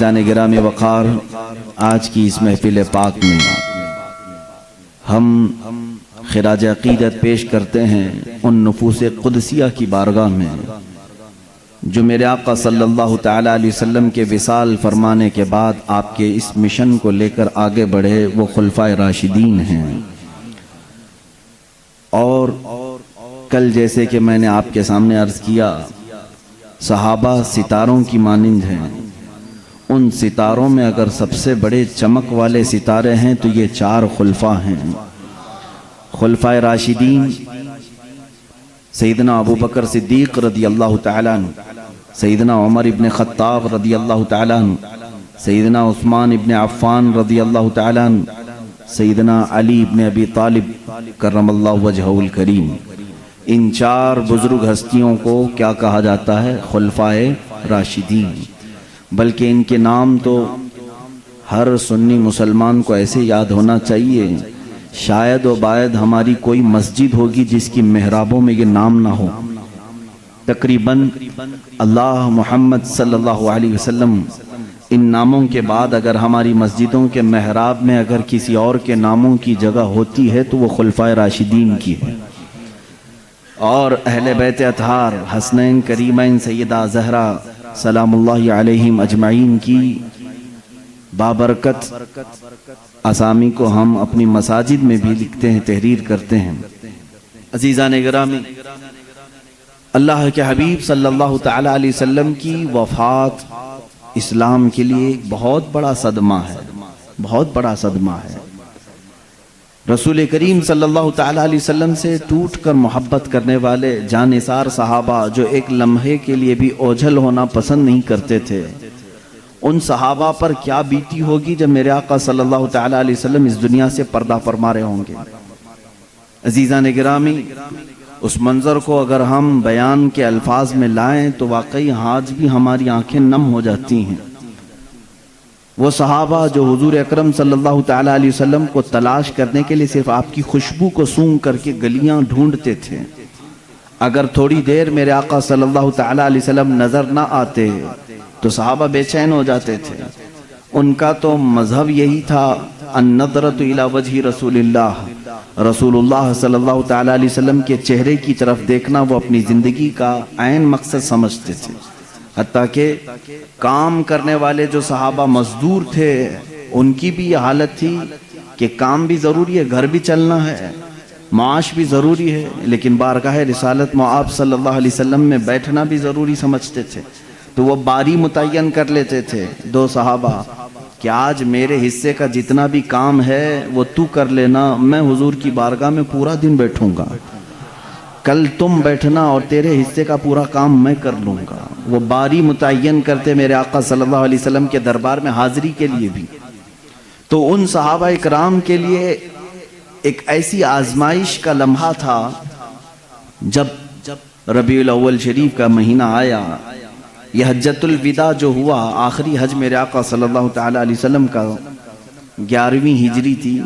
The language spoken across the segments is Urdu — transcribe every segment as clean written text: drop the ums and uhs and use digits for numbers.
جان گرامی وقار، آج کی اس محفل پاک میں ہم خراج عقیدت پیش کرتے ہیں ان نفوس قدسیہ کی بارگاہ میں جو میرے آقا صلی اللہ تعالی علیہ وسلم کے وصال فرمانے کے بعد آپ کے اس مشن کو لے کر آگے بڑھے، وہ خلفائے راشدین ہیں۔ اور کل جیسے کہ میں نے آپ کے سامنے عرض کیا، صحابہ ستاروں کی مانند ہیں۔ ان ستاروں میں اگر سب سے بڑے چمک والے ستارے ہیں تو یہ چار خلفاء ہیں۔ خلفائے راشدین سیدنا ابو بکر صدیق رضی اللہ تعالیٰ عنہ، سیدنا عمر ابن خطاب رضی اللہ تعالیٰ عنہ، سیدنا عثمان ابن عفان رضی اللہ تعالیٰ عنہ، سیدنا علی ابن ابی طالب کرم اللہ وجہہ الکریم۔ ان چار بزرگ ہستیوں کو کیا کہا جاتا ہے؟ خلفائے راشدین۔ بلکہ ان کے نام تو ہر سنی مسلمان کو ایسے یاد ہونا چاہیے، شاید و باید ہماری کوئی مسجد ہوگی جس کی محرابوں میں یہ نام نہ ہو۔ تقریباً اللہ محمد صلی اللہ علیہ وسلم ان ناموں کے بعد اگر ہماری مسجدوں کے محراب میں اگر کسی اور کے ناموں کی جگہ ہوتی ہے تو وہ خلفائے راشدین کی ہے۔ اور اہل بیت اطہار حسنین کریمین سیدہ زہرا سلام اللہ علیہم اجمعین کی بابرکت اسامی کو ہم اپنی مساجد میں بھی لکھتے ہیں، تحریر کرتے ہیں۔ عزیزان گرامی، اللہ کے حبیب صلی اللہ تعالی علیہ وسلم کی وفات اسلام کے لیے ایک بہت بڑا صدمہ ہے، بہت بڑا صدمہ ہے۔ رسول کریم صلی اللہ تعالی علیہ وسلم سے ٹوٹ کر محبت کرنے والے جانثار صحابہ جو ایک لمحے کے لیے بھی اوجھل ہونا پسند نہیں کرتے تھے، ان صحابہ پر کیا بیتی ہوگی جب میرے آقا صلی اللہ تعالی علیہ وسلم اس دنیا سے پردہ فرما رہے ہوں گے۔ عزیزان گرامی، اس منظر کو اگر ہم بیان کے الفاظ میں لائیں تو واقعی آج بھی ہماری آنکھیں نم ہو جاتی ہیں۔ وہ صحابہ جو حضور اکرم صلی اللہ تعالی علیہ وسلم کو تلاش کرنے کے لیے صرف آپ کی خوشبو کو سونگھ کر کے گلیاں ڈھونڈتے تھے، اگر تھوڑی دیر میرے آقا صلی اللہ تعالی علیہ وسلم نظر نہ آتے تو صحابہ بے چین ہو جاتے تھے۔ ان کا تو مذہب یہی تھا، النظرۃ الی وجہ رسول اللہ، رسول اللہ صلی اللہ تعالی علیہ وسلم کے چہرے کی طرف دیکھنا وہ اپنی زندگی کا عین مقصد سمجھتے تھے۔ حتیٰ کہ کام کرنے والے جو صحابہ مزدور تھے ان کی بھی یہ حالت تھی کہ کام بھی ضروری ہے، گھر بھی چلنا ہے، معاش بھی ضروری ہے، لیکن بارگاہ رسالت مآب صلی اللہ علیہ وسلم میں بیٹھنا بھی ضروری سمجھتے تھے۔ تو وہ باری متعین کر لیتے تھے دو صحابہ کہ آج میرے حصے کا جتنا بھی کام ہے وہ تو کر لینا، میں حضور کی بارگاہ میں پورا دن بیٹھوں گا، کل تم بیٹھنا اور تیرے حصے کا پورا کام میں کر لوں گا۔ وہ باری متعین کرتے میرے آقا صلی اللہ علیہ وسلم کے دربار میں حاضری کے لیے بھی۔ تو ان صحابہ اکرام کے لیے ایک ایسی آزمائش کا لمحہ تھا جب ربیع الاول شریف کا مہینہ آیا، یہ حجۃ الوداع جو ہوا، آخری حج میرے آقا صلی اللہ تعالی علیہ وسلم کا 11ویں ہجری تھی۔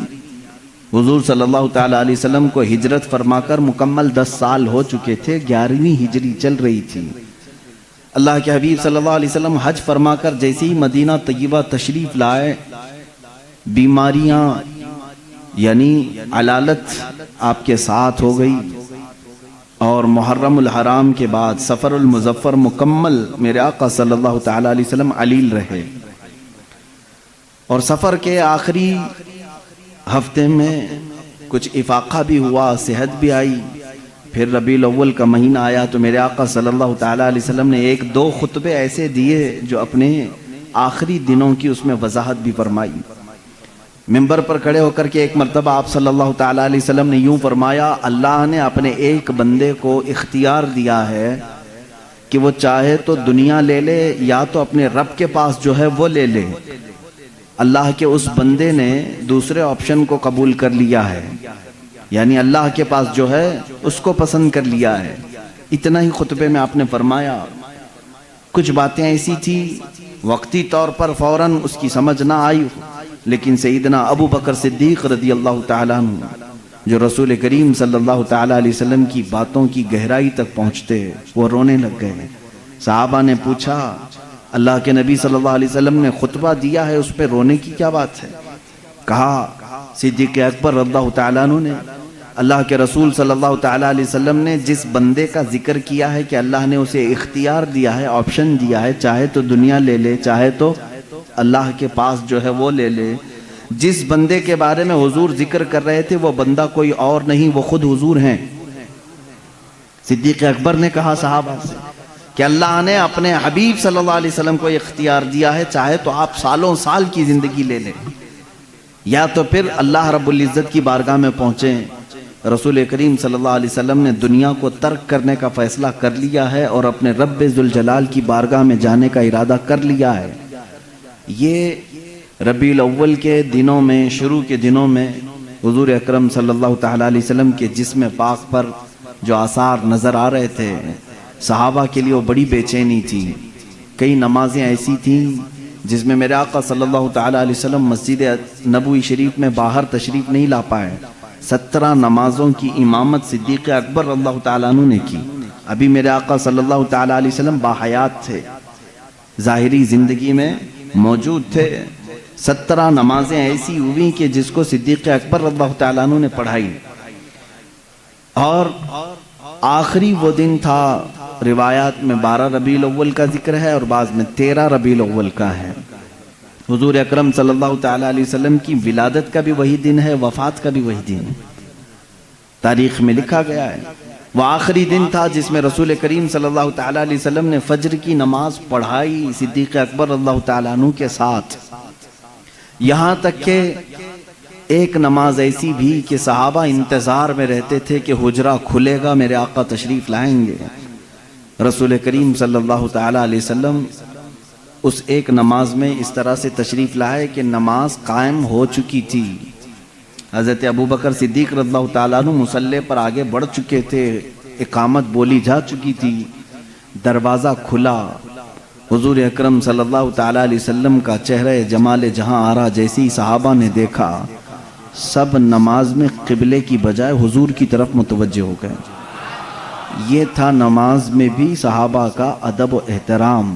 حضور صلی اللہ تعالی علیہ وسلم کو ہجرت فرما کر مکمل 10 سال ہو چکے تھے، 11ویں ہجری چل رہی تھی۔ اللہ کے حبیب صلی اللہ علیہ وسلم حج فرما کر جیسے ہی مدینہ طیبہ تشریف لائے، بیماریاں یعنی علالت آپ کے ساتھ ہو گئی، اور محرم الحرام کے بعد سفر المظفر مکمل میرے آقا صلی اللہ تعالی علیہ وسلم علیل رہے، اور سفر کے آخری ہفتے میں کچھ افاقہ بھی ہوا، صحت بھی آئی۔ پھر ربیع الاول کا مہینہ آیا تو میرے آقا صلی اللہ تعالی علیہ وسلم نے 1-2 خطبے ایسے دیے جو اپنے آخری دنوں کی اس میں وضاحت بھی فرمائی۔ منبر پر کھڑے ہو کر کے ایک مرتبہ آپ صلی اللہ تعالی علیہ وسلم نے یوں فرمایا، اللہ نے اپنے ایک بندے کو اختیار دیا ہے کہ وہ چاہے تو دنیا لے لے یا تو اپنے رب کے پاس جو ہے وہ لے لے۔ اللہ کے اس بندے نے دوسرے آپشن کو قبول کر لیا ہے، یعنی اللہ کے پاس جو ہے اس کو پسند کر لیا ہے۔ اتنا ہی خطبے میں آپ نے فرمایا۔ کچھ باتیں ایسی تھی وقتی طور پر فوراً اس کی سمجھ نہ آئی، لیکن سیدنا ابو بکر صدیق رضی اللہ تعالیٰ عنہ جو رسول کریم صلی اللہ تعالیٰ علیہ وسلم کی باتوں کی گہرائی تک پہنچتے، وہ رونے لگ گئے۔ صحابہ نے پوچھا اللہ کے نبی صلی اللہ علیہ وسلم نے خطبہ دیا ہے، اس پہ رونے کی کیا بات ہے؟ کہا صدیق اکبر رضی اللہ تعالیٰ عنہ نے، اللہ کے رسول صلی اللہ تعالیٰ علیہ وسلم نے جس بندے کا ذکر کیا ہے کہ اللہ نے اسے اختیار دیا ہے، آپشن دیا ہے، چاہے تو دنیا لے لے، چاہے تو اللہ کے پاس جو ہے وہ لے لے، جس بندے کے بارے میں حضور ذکر کر رہے تھے وہ بندہ کوئی اور نہیں، وہ خود حضور ہیں۔ صدیق اکبر نے کہا صحابہ سے کہ اللہ نے اپنے حبیب صلی اللہ علیہ وسلم کو اختیار دیا ہے، چاہے تو آپ سالوں سال کی زندگی لے لیں، یا تو پھر اللہ رب العزت کی بارگاہ میں پہنچیں۔ رسول کریم صلی اللہ علیہ وسلم نے دنیا کو ترک کرنے کا فیصلہ کر لیا ہے اور اپنے رب ذوالجلال کی بارگاہ میں جانے کا ارادہ کر لیا ہے۔ یہ ربیع الاول کے دنوں میں، شروع کے دنوں میں حضور اکرم صلی اللہ تعالیٰ علیہ وسلم کے جسم پاک پر جو آثار نظر آ رہے تھے، صحابہ کے لیے وہ بڑی بے چینی تھی۔ کئی نمازیں ایسی تھیں جس میں میرے آقا صلی اللہ تعالیٰ علیہ وسلم مسجد نبوی شریف میں باہر تشریف نہیں لا پائے۔ 17 نمازوں کی امامت صدیق اکبر رضی اللہ تعالیٰ عنہ نے کی۔ ابھی میرے آقا صلی اللہ تعالیٰ علیہ وسلم باحیات تھے، ظاہری زندگی میں موجود تھے۔ 17 نمازیں ایسی ہوئی کہ جس کو صدیق اکبر رضی اللہ تعالیٰ عنہ نے پڑھائی، اور آخری وہ دن تھا، روایات میں 12 ربیع الاول کا ذکر ہے اور بعض میں 13 ربیع الاول کا ہے۔ حضور اکرم صلی اللہ تعالیٰ علیہ وسلم کی ولادت کا بھی وہی دن ہے، وفات کا بھی وہی دن ہے، تاریخ میں لکھا گیا ہے۔ وہ آخری دن تھا جس میں رسول کریم صلی اللہ تعالیٰ علیہ وسلم نے فجر کی نماز پڑھائی صدیق اکبر رضی اللہ تعالیٰ عنہ کے ساتھ، یہاں تک کہ ایک نماز ایسی بھی کہ صحابہ انتظار میں رہتے تھے کہ حجرہ کھلے گا، میرے آقا تشریف لائیں گے۔ رسول کریم صلی اللہ تعالیٰ علیہ وسلم اس ایک نماز میں اس طرح سے تشریف لائے کہ نماز قائم ہو چکی تھی۔ حضرت ابوبکر صدیق رضی اللہ تعالیٰ عنہ مصلی پر آگے بڑھ چکے تھے، اقامت بولی جا چکی تھی، دروازہ کھلا، حضور اکرم صلی اللہ تعالیٰ علیہ وسلم کا چہرہ جمال جہاں آرا جیسے ہی صحابہ نے دیکھا، سب نماز میں قبلے کی بجائے حضور کی طرف متوجہ ہو گئے۔ یہ تھا نماز میں بھی صحابہ کا ادب و احترام،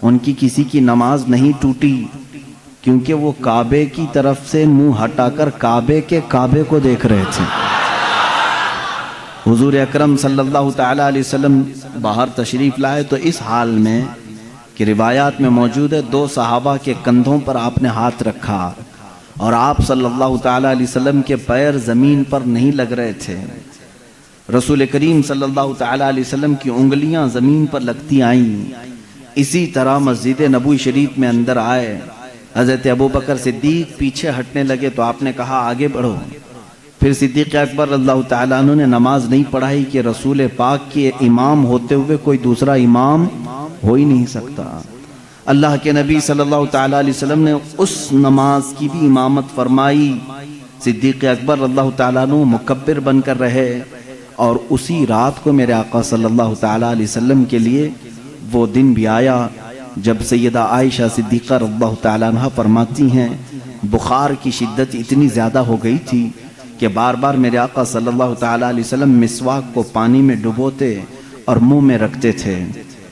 ان کی کسی کی نماز نہیں ٹوٹی، کیونکہ وہ کعبے کی طرف سے منہ ہٹا کر کعبے کے کعبے کو دیکھ رہے تھے۔ حضور اکرم صلی اللہ تعالیٰ علیہ وسلم باہر تشریف لائے تو اس حال میں کہ روایات میں موجود ہے 2 صحابہ کے کندھوں پر آپ نے ہاتھ رکھا اور آپ صلی اللہ تعالیٰ علیہ وسلم کے پیر زمین پر نہیں لگ رہے تھے۔ رسول کریم صلی اللہ تعالیٰ علیہ وسلم کی انگلیاں زمین پر لگتی آئیں۔ اسی طرح مسجد نبوی شریف میں اندر آئے، حضرت ابوبکر صدیق پیچھے ہٹنے لگے تو آپ نے کہا آگے بڑھو۔ پھر صدیق اکبر رضی اللہ تعالیٰ عنہ نے نماز نہیں پڑھائی کہ رسول پاک کے امام ہوتے ہوئے کوئی دوسرا امام ہو ہی نہیں سکتا۔ اللہ کے نبی صلی اللہ تعالیٰ علیہ وسلم نے اس نماز کی بھی امامت فرمائی۔ صدیق اکبر رضی اللہ تعالیٰ عنہ مکبر بن کر رہے، اور اسی رات کو میرے آقا صلی اللہ تعالیٰ علیہ وسلم کے لیے وہ دن بھی آیا جب سیدہ عائشہ صدیقہ رضی اللہ تعالیٰ عنہ فرماتی ہیں بخار کی شدت اتنی زیادہ ہو گئی تھی کہ بار بار میرے آقا صلی اللہ تعالیٰ علیہ وسلم مسواک کو پانی میں ڈبوتے اور منہ میں رکھتے تھے،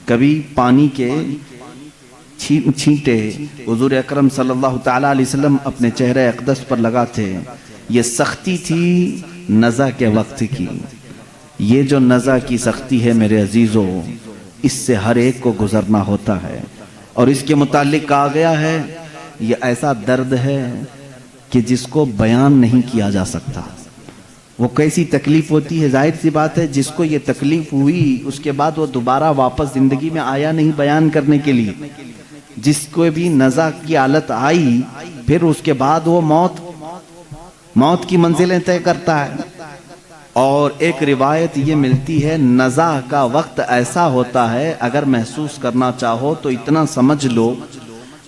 کبھی پانی کے چھینٹے حضور اکرم صلی اللہ تعالیٰ علیہ وسلم اپنے چہرے اقدس پر لگاتے۔ یہ سختی تھی نزع کے وقت کی، یہ جو نزع کی سختی ہے میرے عزیزوں، اس سے ہر ایک کو گزرنا ہوتا ہے، اور اس کے متعلق کہا گیا ہے یہ ایسا درد ہے کہ جس کو بیان نہیں کیا جا سکتا۔ وہ کیسی تکلیف ہوتی ہے، ظاہر سی بات ہے جس کو یہ تکلیف ہوئی اس کے بعد وہ دوبارہ واپس زندگی میں آیا نہیں بیان کرنے کے لیے۔ جس کو بھی نزع کی حالت آئی پھر اس کے بعد وہ موت کی منزلیں طے کرتا ہے۔ اور ایک روایت یہ ملتی ہے نزع کا وقت ایسا ہوتا ہے، اگر محسوس کرنا چاہو تو اتنا سمجھ لو،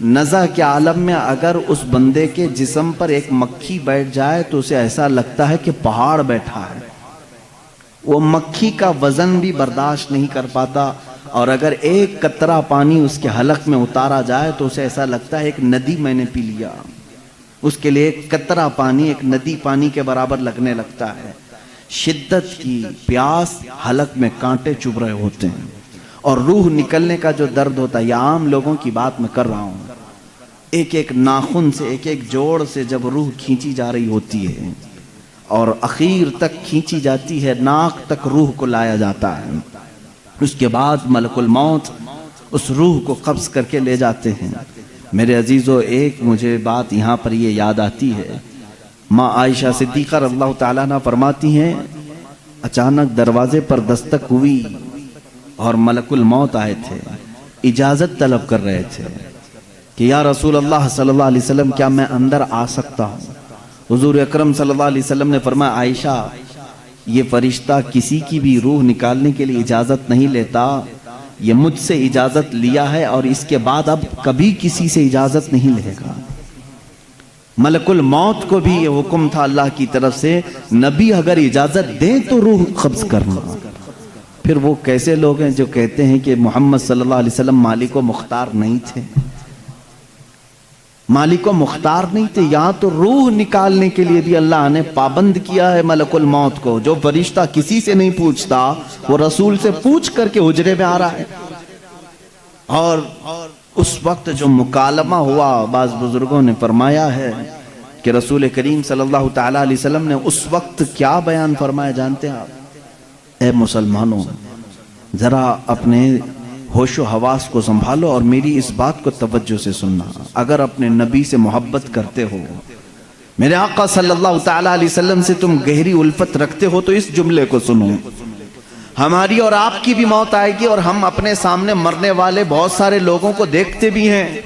نزع کے عالم میں اگر اس بندے کے جسم پر ایک مکھی بیٹھ جائے تو اسے ایسا لگتا ہے کہ پہاڑ بیٹھا ہے، وہ مکھی کا وزن بھی برداشت نہیں کر پاتا، اور اگر ایک قطرہ پانی اس کے حلق میں اتارا جائے تو اسے ایسا لگتا ہے ایک ندی میں نے پی لیا۔ اس کے لیے ایک قطرہ پانی ایک ندی پانی کے برابر لگنے لگتا ہے۔ شدت کی پیاس، حلق میں کانٹے چبھ رہے ہوتے ہیں، اور روح نکلنے کا جو درد ہوتا ہے، یہ عام لوگوں کی بات میں کر رہا ہوں، ایک ایک ناخن سے، ایک ایک جوڑ سے جب روح کھینچی جا رہی ہوتی ہے اور اخیر تک کھینچی جاتی ہے، ناک تک روح کو لایا جاتا ہے، اس کے بعد ملک الموت اس روح کو قبض کر کے لے جاتے ہیں۔ میرے عزیزو، ایک مجھے بات یہاں پر یہ یاد آتی ہے، ماں عائشہ صدیقہ رضی اللہ تعالیٰ عنہ فرماتی ہیں اچانک دروازے پر دستک ہوئی اور ملک الموت آئے تھے، اجازت طلب کر رہے تھے کہ یا رسول اللہ صلی اللہ علیہ وسلم کیا میں اندر آ سکتا ہوں؟ حضور اکرم صلی اللہ علیہ وسلم نے فرمایا عائشہ یہ فرشتہ کسی کی بھی روح نکالنے کے لیے اجازت نہیں لیتا، یہ مجھ سے اجازت لیا ہے اور اس کے بعد اب کبھی کسی سے اجازت نہیں لے گا۔ ملک الموت کو بھی یہ حکم تھا اللہ کی طرف سے، نبی اگر اجازت دیں تو روح قبض کرنا۔ پھر وہ کیسے لوگ ہیں جو کہتے ہیں کہ محمد صلی اللہ علیہ وسلم مالک و مختار نہیں تھے؟ مالک و مختار نہیں تھے، یہاں تو روح نکالنے کے لیے بھی اللہ نے پابند کیا ہے ملک الموت کو۔ جو فرشتہ کسی سے نہیں پوچھتا وہ رسول سے پوچھ کر کے حجرے میں آ رہا ہے۔ اور اس وقت جو مکالمہ ہوا، بعض بزرگوں نے فرمایا ہے کہ رسول کریم صلی اللہ تعالیٰ علیہ وسلم نے اس وقت کیا بیان فرمایا جانتے ہیں آپ؟ اے مسلمانوں، ذرا اپنے ہوش و حواس کو سنبھالو اور میری اس بات کو توجہ سے سننا۔ اگر اپنے نبی سے محبت کرتے ہو، میرے آقا صلی اللہ تعالیٰ علیہ وسلم سے تم گہری الفت رکھتے ہو، تو اس جملے کو سنو، ہماری اور آپ کی بھی موت آئے گی اور ہم اپنے سامنے مرنے والے بہت سارے لوگوں کو دیکھتے بھی ہیں،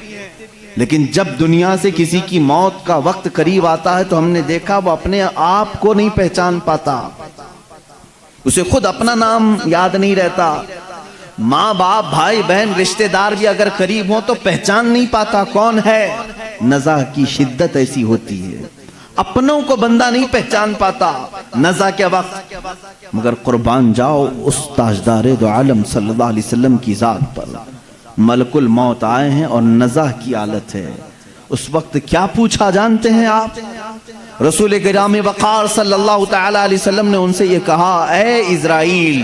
لیکن جب دنیا سے کسی کی موت کا وقت قریب آتا ہے تو ہم نے دیکھا وہ اپنے آپ کو نہیں پہچان پاتا، اسے خود اپنا نام یاد نہیں رہتا، ماں باپ بھائی بہن رشتہ دار بھی اگر قریب ہوں تو پہچان نہیں پاتا کون ہے۔ نزع کی شدت ایسی ہوتی ہے، اپنوں کو بندہ نہیں پہچان پاتا نزع کے وقت، مگر قربان جاؤ اس تاجدار دو عالم صلی اللہ علیہ وسلم کی ذات پر، ملک الموت آئے ہیں اور نزع کی حالت ہے۔ اس وقت کیا پوچھا جانتے ہیں آپ؟ رسول کرام وقار صلی اللہ تعالی علیہ وسلم نے ان سے یہ کہا، اے اسرائیل،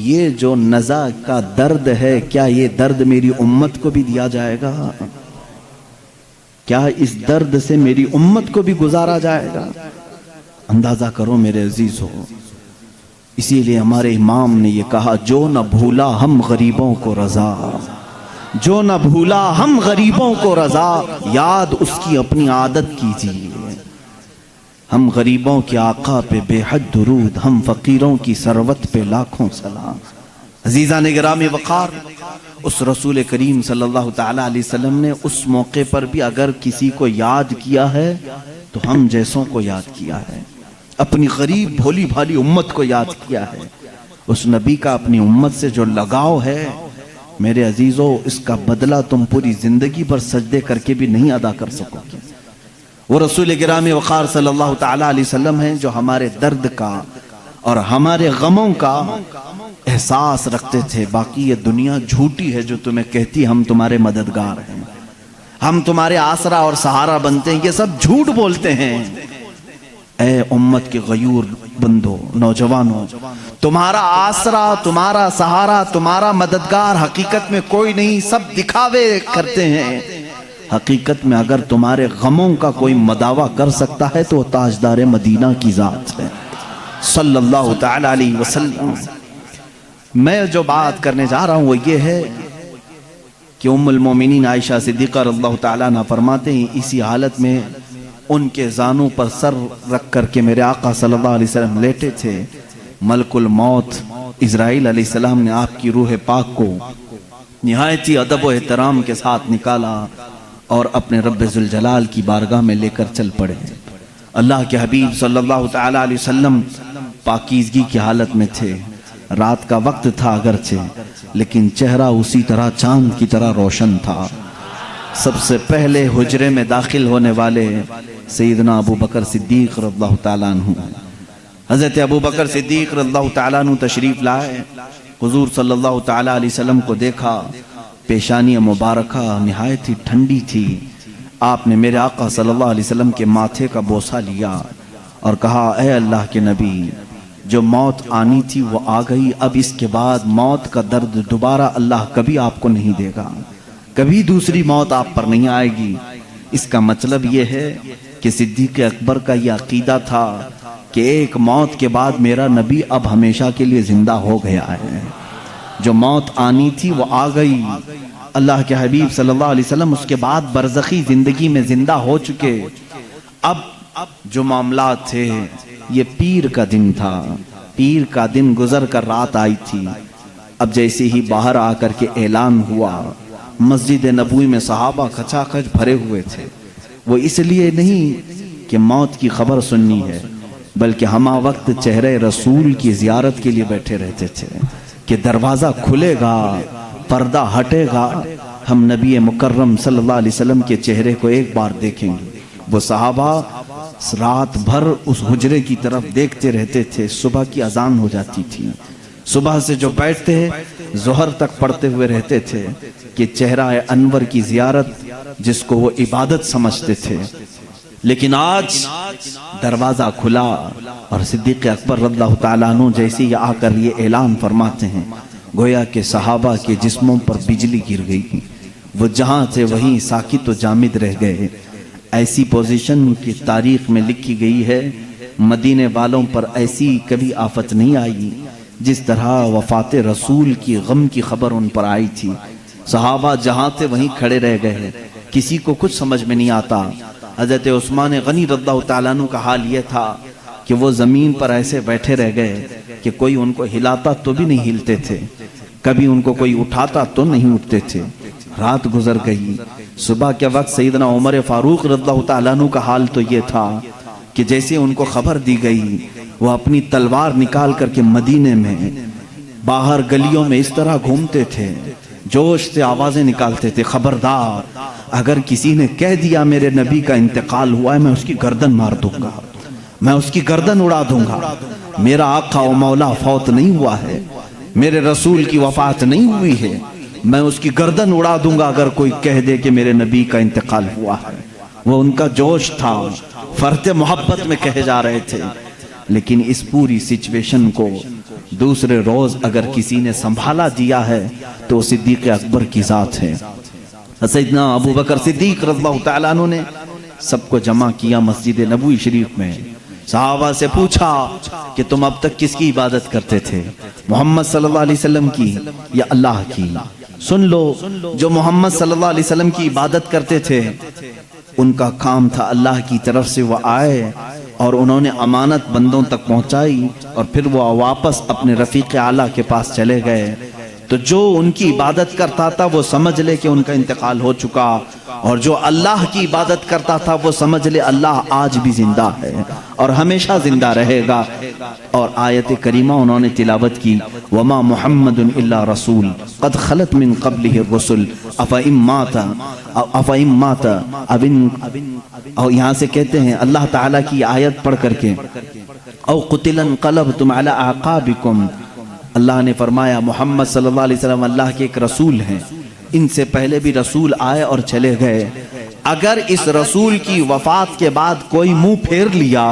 یہ جو نزع کا درد ہے کیا یہ درد میری امت کو بھی دیا جائے گا؟ کیا اس درد سے میری امت کو بھی گزارا جائے گا؟ اندازہ کرو میرے عزیز ہو، اسی لیے ہمارے امام نے یہ کہا، جو نہ بھولا ہم غریبوں کو رضا، جو نہ بھولا ہم غریبوں کو رضا، یاد اس کی اپنی عادت کیجیے۔ ہم غریبوں کے آقا پہ بے حد درود، ہم فقیروں کی ثروت پہ لاکھوں سلام۔ عزیزان گرامی وقار، اس رسول کریم صلی اللہ تعالیٰ علیہ وسلم نے اس موقع پر بھی اگر کسی کو یاد کیا ہے تو ہم جیسوں کو یاد کیا ہے، اپنی غریب بھولی بھالی امت کو یاد کیا ہے۔ اس نبی کا اپنی امت سے جو لگاؤ ہے میرے عزیزو، اس کا بدلہ تم پوری زندگی پر سجدے کر کے بھی نہیں ادا کر سکو گے۔ وہ رسول گرامی وقار صلی اللہ تعالیٰ علیہ وسلم ہیں جو ہمارے درد کا اور ہمارے غموں کا احساس رکھتے تھے۔ باقی یہ دنیا جھوٹی ہے جو تمہیں کہتی ہم تمہارے مددگار ہیں، ہم تمہارے آسرا اور سہارا بنتے ہیں، یہ سب جھوٹ بولتے ہیں۔ اے امت کے غیور بندو، نوجوانوں، تمہارا آسرا، تمہارا سہارا، تمہارا مددگار حقیقت میں کوئی نہیں، سب دکھاوے کرتے ہیں۔ حقیقت میں اگر تمہارے غموں کا کوئی مداوع کر سکتا ہے تو تاجدار مدینہ کی ذات ہے صلی اللہ تعالی علیہ وسلم۔ میں جو بات کرنے جا رہا ہوں وہ یہ ہے کہ ام المومنین عائشہ صدیقہ رضی اللہ تعالیٰ عنہ فرماتے ہیں، اسی حالت میں ان کے زانوں پر سر رکھ کر کے میرے آقا صلی اللہ علیہ وسلم لیٹے تھے، ملک الموت اسرائیل علیہ السلام نے آپ کی روح پاک کو نہایت ہی ادب و احترام کے ساتھ نکالا اور اپنے رب ذوالجلال کی بارگاہ میں لے کر چل پڑے۔ اللہ کے حبیب صلی اللہ تعالیٰ علیہ وسلم پاکیزگی کی حالت میں تھے، رات کا وقت تھا اگرچہ، لیکن چہرہ اسی طرح چاند کی طرح روشن تھا۔ سب سے پہلے حجرے میں داخل ہونے والے سیدنا ابو بکر صدیق رضی اللہ تعالیٰ عنہ، حضرت ابو بکر صدیق رضی اللہ تعالیٰ عنہ تشریف لائے، حضور صلی اللہ تعالیٰ علیہ وسلم کو دیکھا، پیشانی مبارکہ نہایت ہی ٹھنڈی تھی۔ آپ نے میرے آقا صلی اللہ علیہ وسلم کے ماتھے کا بوسہ لیا اور کہا، اے اللہ کے نبی، جو موت آنی تھی وہ آ گئی، اب اس کے بعد موت کا درد دوبارہ اللہ کبھی آپ کو نہیں دے گا، کبھی دوسری موت آپ پر نہیں آئے گی۔ اس کا مطلب یہ ہے کہ صدیق اکبر کا یہ عقیدہ تھا کہ ایک موت کے بعد میرا نبی اب ہمیشہ کے لیے زندہ ہو گیا ہے، جو موت آنی تھی وہ آ گئی۔ اللہ کے حبیب صلی اللہ علیہ وسلم اس کے بعد برزخی زندگی میں زندہ ہو چکے۔ اب جو معاملات تھے، یہ پیر کا دن تھا، پیر کا دن گزر کر رات آئی تھی۔ اب جیسے ہی باہر آ کر کے اعلان ہوا، مسجد نبوی میں صحابہ کھچا کھچ بھرے ہوئے تھے۔ وہ اس لیے نہیں کہ موت کی خبر سننی ہے، بلکہ ہمہ وقت چہرے رسول کی زیارت کے لیے بیٹھے رہتے تھے کہ دروازہ کھلے گا، پردہ ہٹے گا، ہم نبی مکرم صلی اللہ علیہ وسلم کے چہرے کو ایک بار دیکھیں گے۔ وہ صحابہ رات بھر اس حجرے کی طرف دیکھتے رہتے تھے۔ صبح کی اذان ہو جاتی تھی، صبح سے جو بیٹھتے ظہر تک پڑھتے ہوئے رہتے تھے کہ چہرہ انور کی زیارت جس کو وہ عبادت سمجھتے تھے۔ لیکن آج دروازہ کھلا اور صدیق اکبر رضی اللہ تعالیٰ عنہ جیسے ہی آ کر یہ اعلان فرماتے ہیں، گویا کہ صحابہ کے جسموں پر بجلی گر گئی، وہ جہاں تھے وہیں ساکت و جامد رہ گئے۔ ایسی پوزیشن کی تاریخ میں لکھی گئی ہے، مدینے والوں پر ایسی کبھی آفت نہیں آئی جس طرح وفات رسول کی غم کی خبر ان پر آئی تھی۔ صحابہ جہاں تھے وہیں کھڑے رہ گئے، کسی کو کچھ سمجھ میں نہیں آتا۔ حضرت عثمان غنی رضی اللہ تعالیٰ عنہ کا حال یہ تھا کہ وہ زمین پر ایسے بیٹھے رہ گئے کہ کوئی ان کو ہلاتا تو بھی نہیں ہلتے تھے، کبھی ان کو کوئی اٹھاتا تو نہیں اٹھتے تھے۔ رات گزر گئی، صبح کے وقت سیدنا عمر فاروق رضی اللہ تعالیٰ عنہ کا حال تو یہ تھا کہ جیسے ان کو خبر دی گئی، وہ اپنی تلوار نکال کر کے مدینے میں باہر گلیوں میں اس طرح گھومتے تھے، جوش سے آوازیں نکالتے تھے، خبردار اگر کسی نے کہہ دیا میرے نبی کا انتقال ہوا ہے، میں اس کی گردن مار دوں گا، میں اس کی گردن اڑا دوں گا۔ میرا آقا و مولا فوت نہیں ہوا ہے، میرے رسول کی وفات نہیں ہوئی ہے، میں اس کی گردن اڑا دوں گا اگر کوئی کہہ دے کہ میرے نبی کا انتقال ہوا ہے۔ وہ ان کا جوش تھا، فرط محبت میں کہے جا رہے تھے۔ لیکن اس پوری سچویشن کو دوسرے روز اگر کسی نے سنبھالا دیا ہے تو صدیق اکبر کی ذات ہے۔ سیدنا ابو بکر صدیق رضی اللہ تعالیٰ عنہ نے سب کو جمع کیا مسجد نبوی شریف میں، صحابہ سے پوچھا کہ تم اب تک کس کی عبادت کرتے تھے، محمد صلی اللہ علیہ وسلم کی یا اللہ کی؟ سن لو، جو محمد صلی اللہ علیہ وسلم کی عبادت کرتے تھے ان کا کام تھا اللہ کی طرف سے وہ آئے اور انہوں نے امانت بندوں تک پہنچائی اور پھر وہ واپس اپنے رفیق اعلیٰ کے پاس چلے گئے۔ تو جو ان کی عبادت کرتا تھا وہ سمجھ لے کہ ان کا انتقال ہو چکا، اور جو اللہ کی عبادت کرتا تھا وہ سمجھ لے اللہ آج بھی زندہ ہے اور ہمیشہ زندہ رہے گا۔ اور آیت کریمہ انہوں نے تلاوت کی، وَمَا مُحَمَّدٌ إِلَّا رَسُولٌ قَدْ خَلَتْ مِن قَبْلِهِ الرُّسُلُ أَفَإِن مَّاتَ اور یہاں سے کہتے ہیں اللہ تعالیٰ کی آیت پڑھ کر کے او قُتِلَ انقلبتم علی اعقابکم، اللہ نے فرمایا محمد صلی اللہ علیہ وسلم اللہ کے ایک رسول ہیں، ان سے پہلے بھی رسول آئے اور چلے گئے، اگر اس رسول کی وفات کے بعد کوئی منہ پھیر لیا،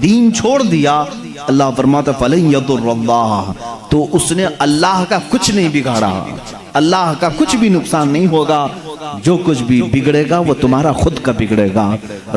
دین چھوڑ دیا، اللہ فرماتا فَلَن يَضُرَّ اللَّهَ، تو اس نے اللہ کا کچھ نہیں بگاڑا، اللہ کا کچھ بھی نقصان نہیں ہوگا، جو کچھ بھی بگڑے گا وہ تمہارا خود کا بگڑے گا۔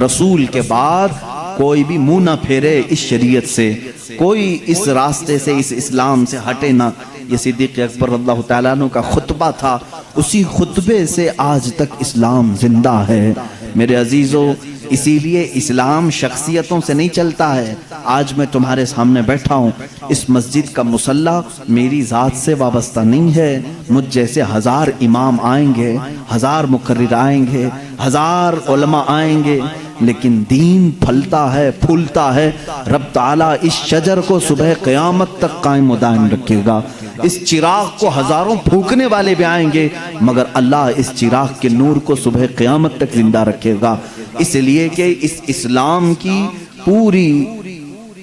رسول کے بعد کوئی بھی منہ نہ پھیرے اس شریعت سے، کوئی اس راستے سے اس اسلام سے ہٹے نہ۔ یہ صدیق اکبر رضی اللہ تعالیٰ عنہ کا خطبہ تھا، اسی خطبے سے آج تک اسلام زندہ ہے میرے عزیزو۔ اسی لیے اسلام شخصیتوں سے نہیں چلتا ہے۔ آج میں تمہارے سامنے بیٹھا ہوں، اس مسجد کا مصلی میری ذات سے وابستہ نہیں ہے، مجھ جیسے ہزار امام آئیں گے، ہزار مقرر آئیں گے، ہزار علماء آئیں گے، لیکن دین پھلتا ہے، پھولتا ہے۔ رب تعالیٰ اس شجر کو صبح قیامت تک قائم و دائم رکھے گا، اس چراغ کو ہزاروں پھونکنے والے بھی آئیں گے، مگر اللہ اس چراغ کے نور کو صبح قیامت تک زندہ رکھے گا، اس لیے کہ اس اسلام کی پوری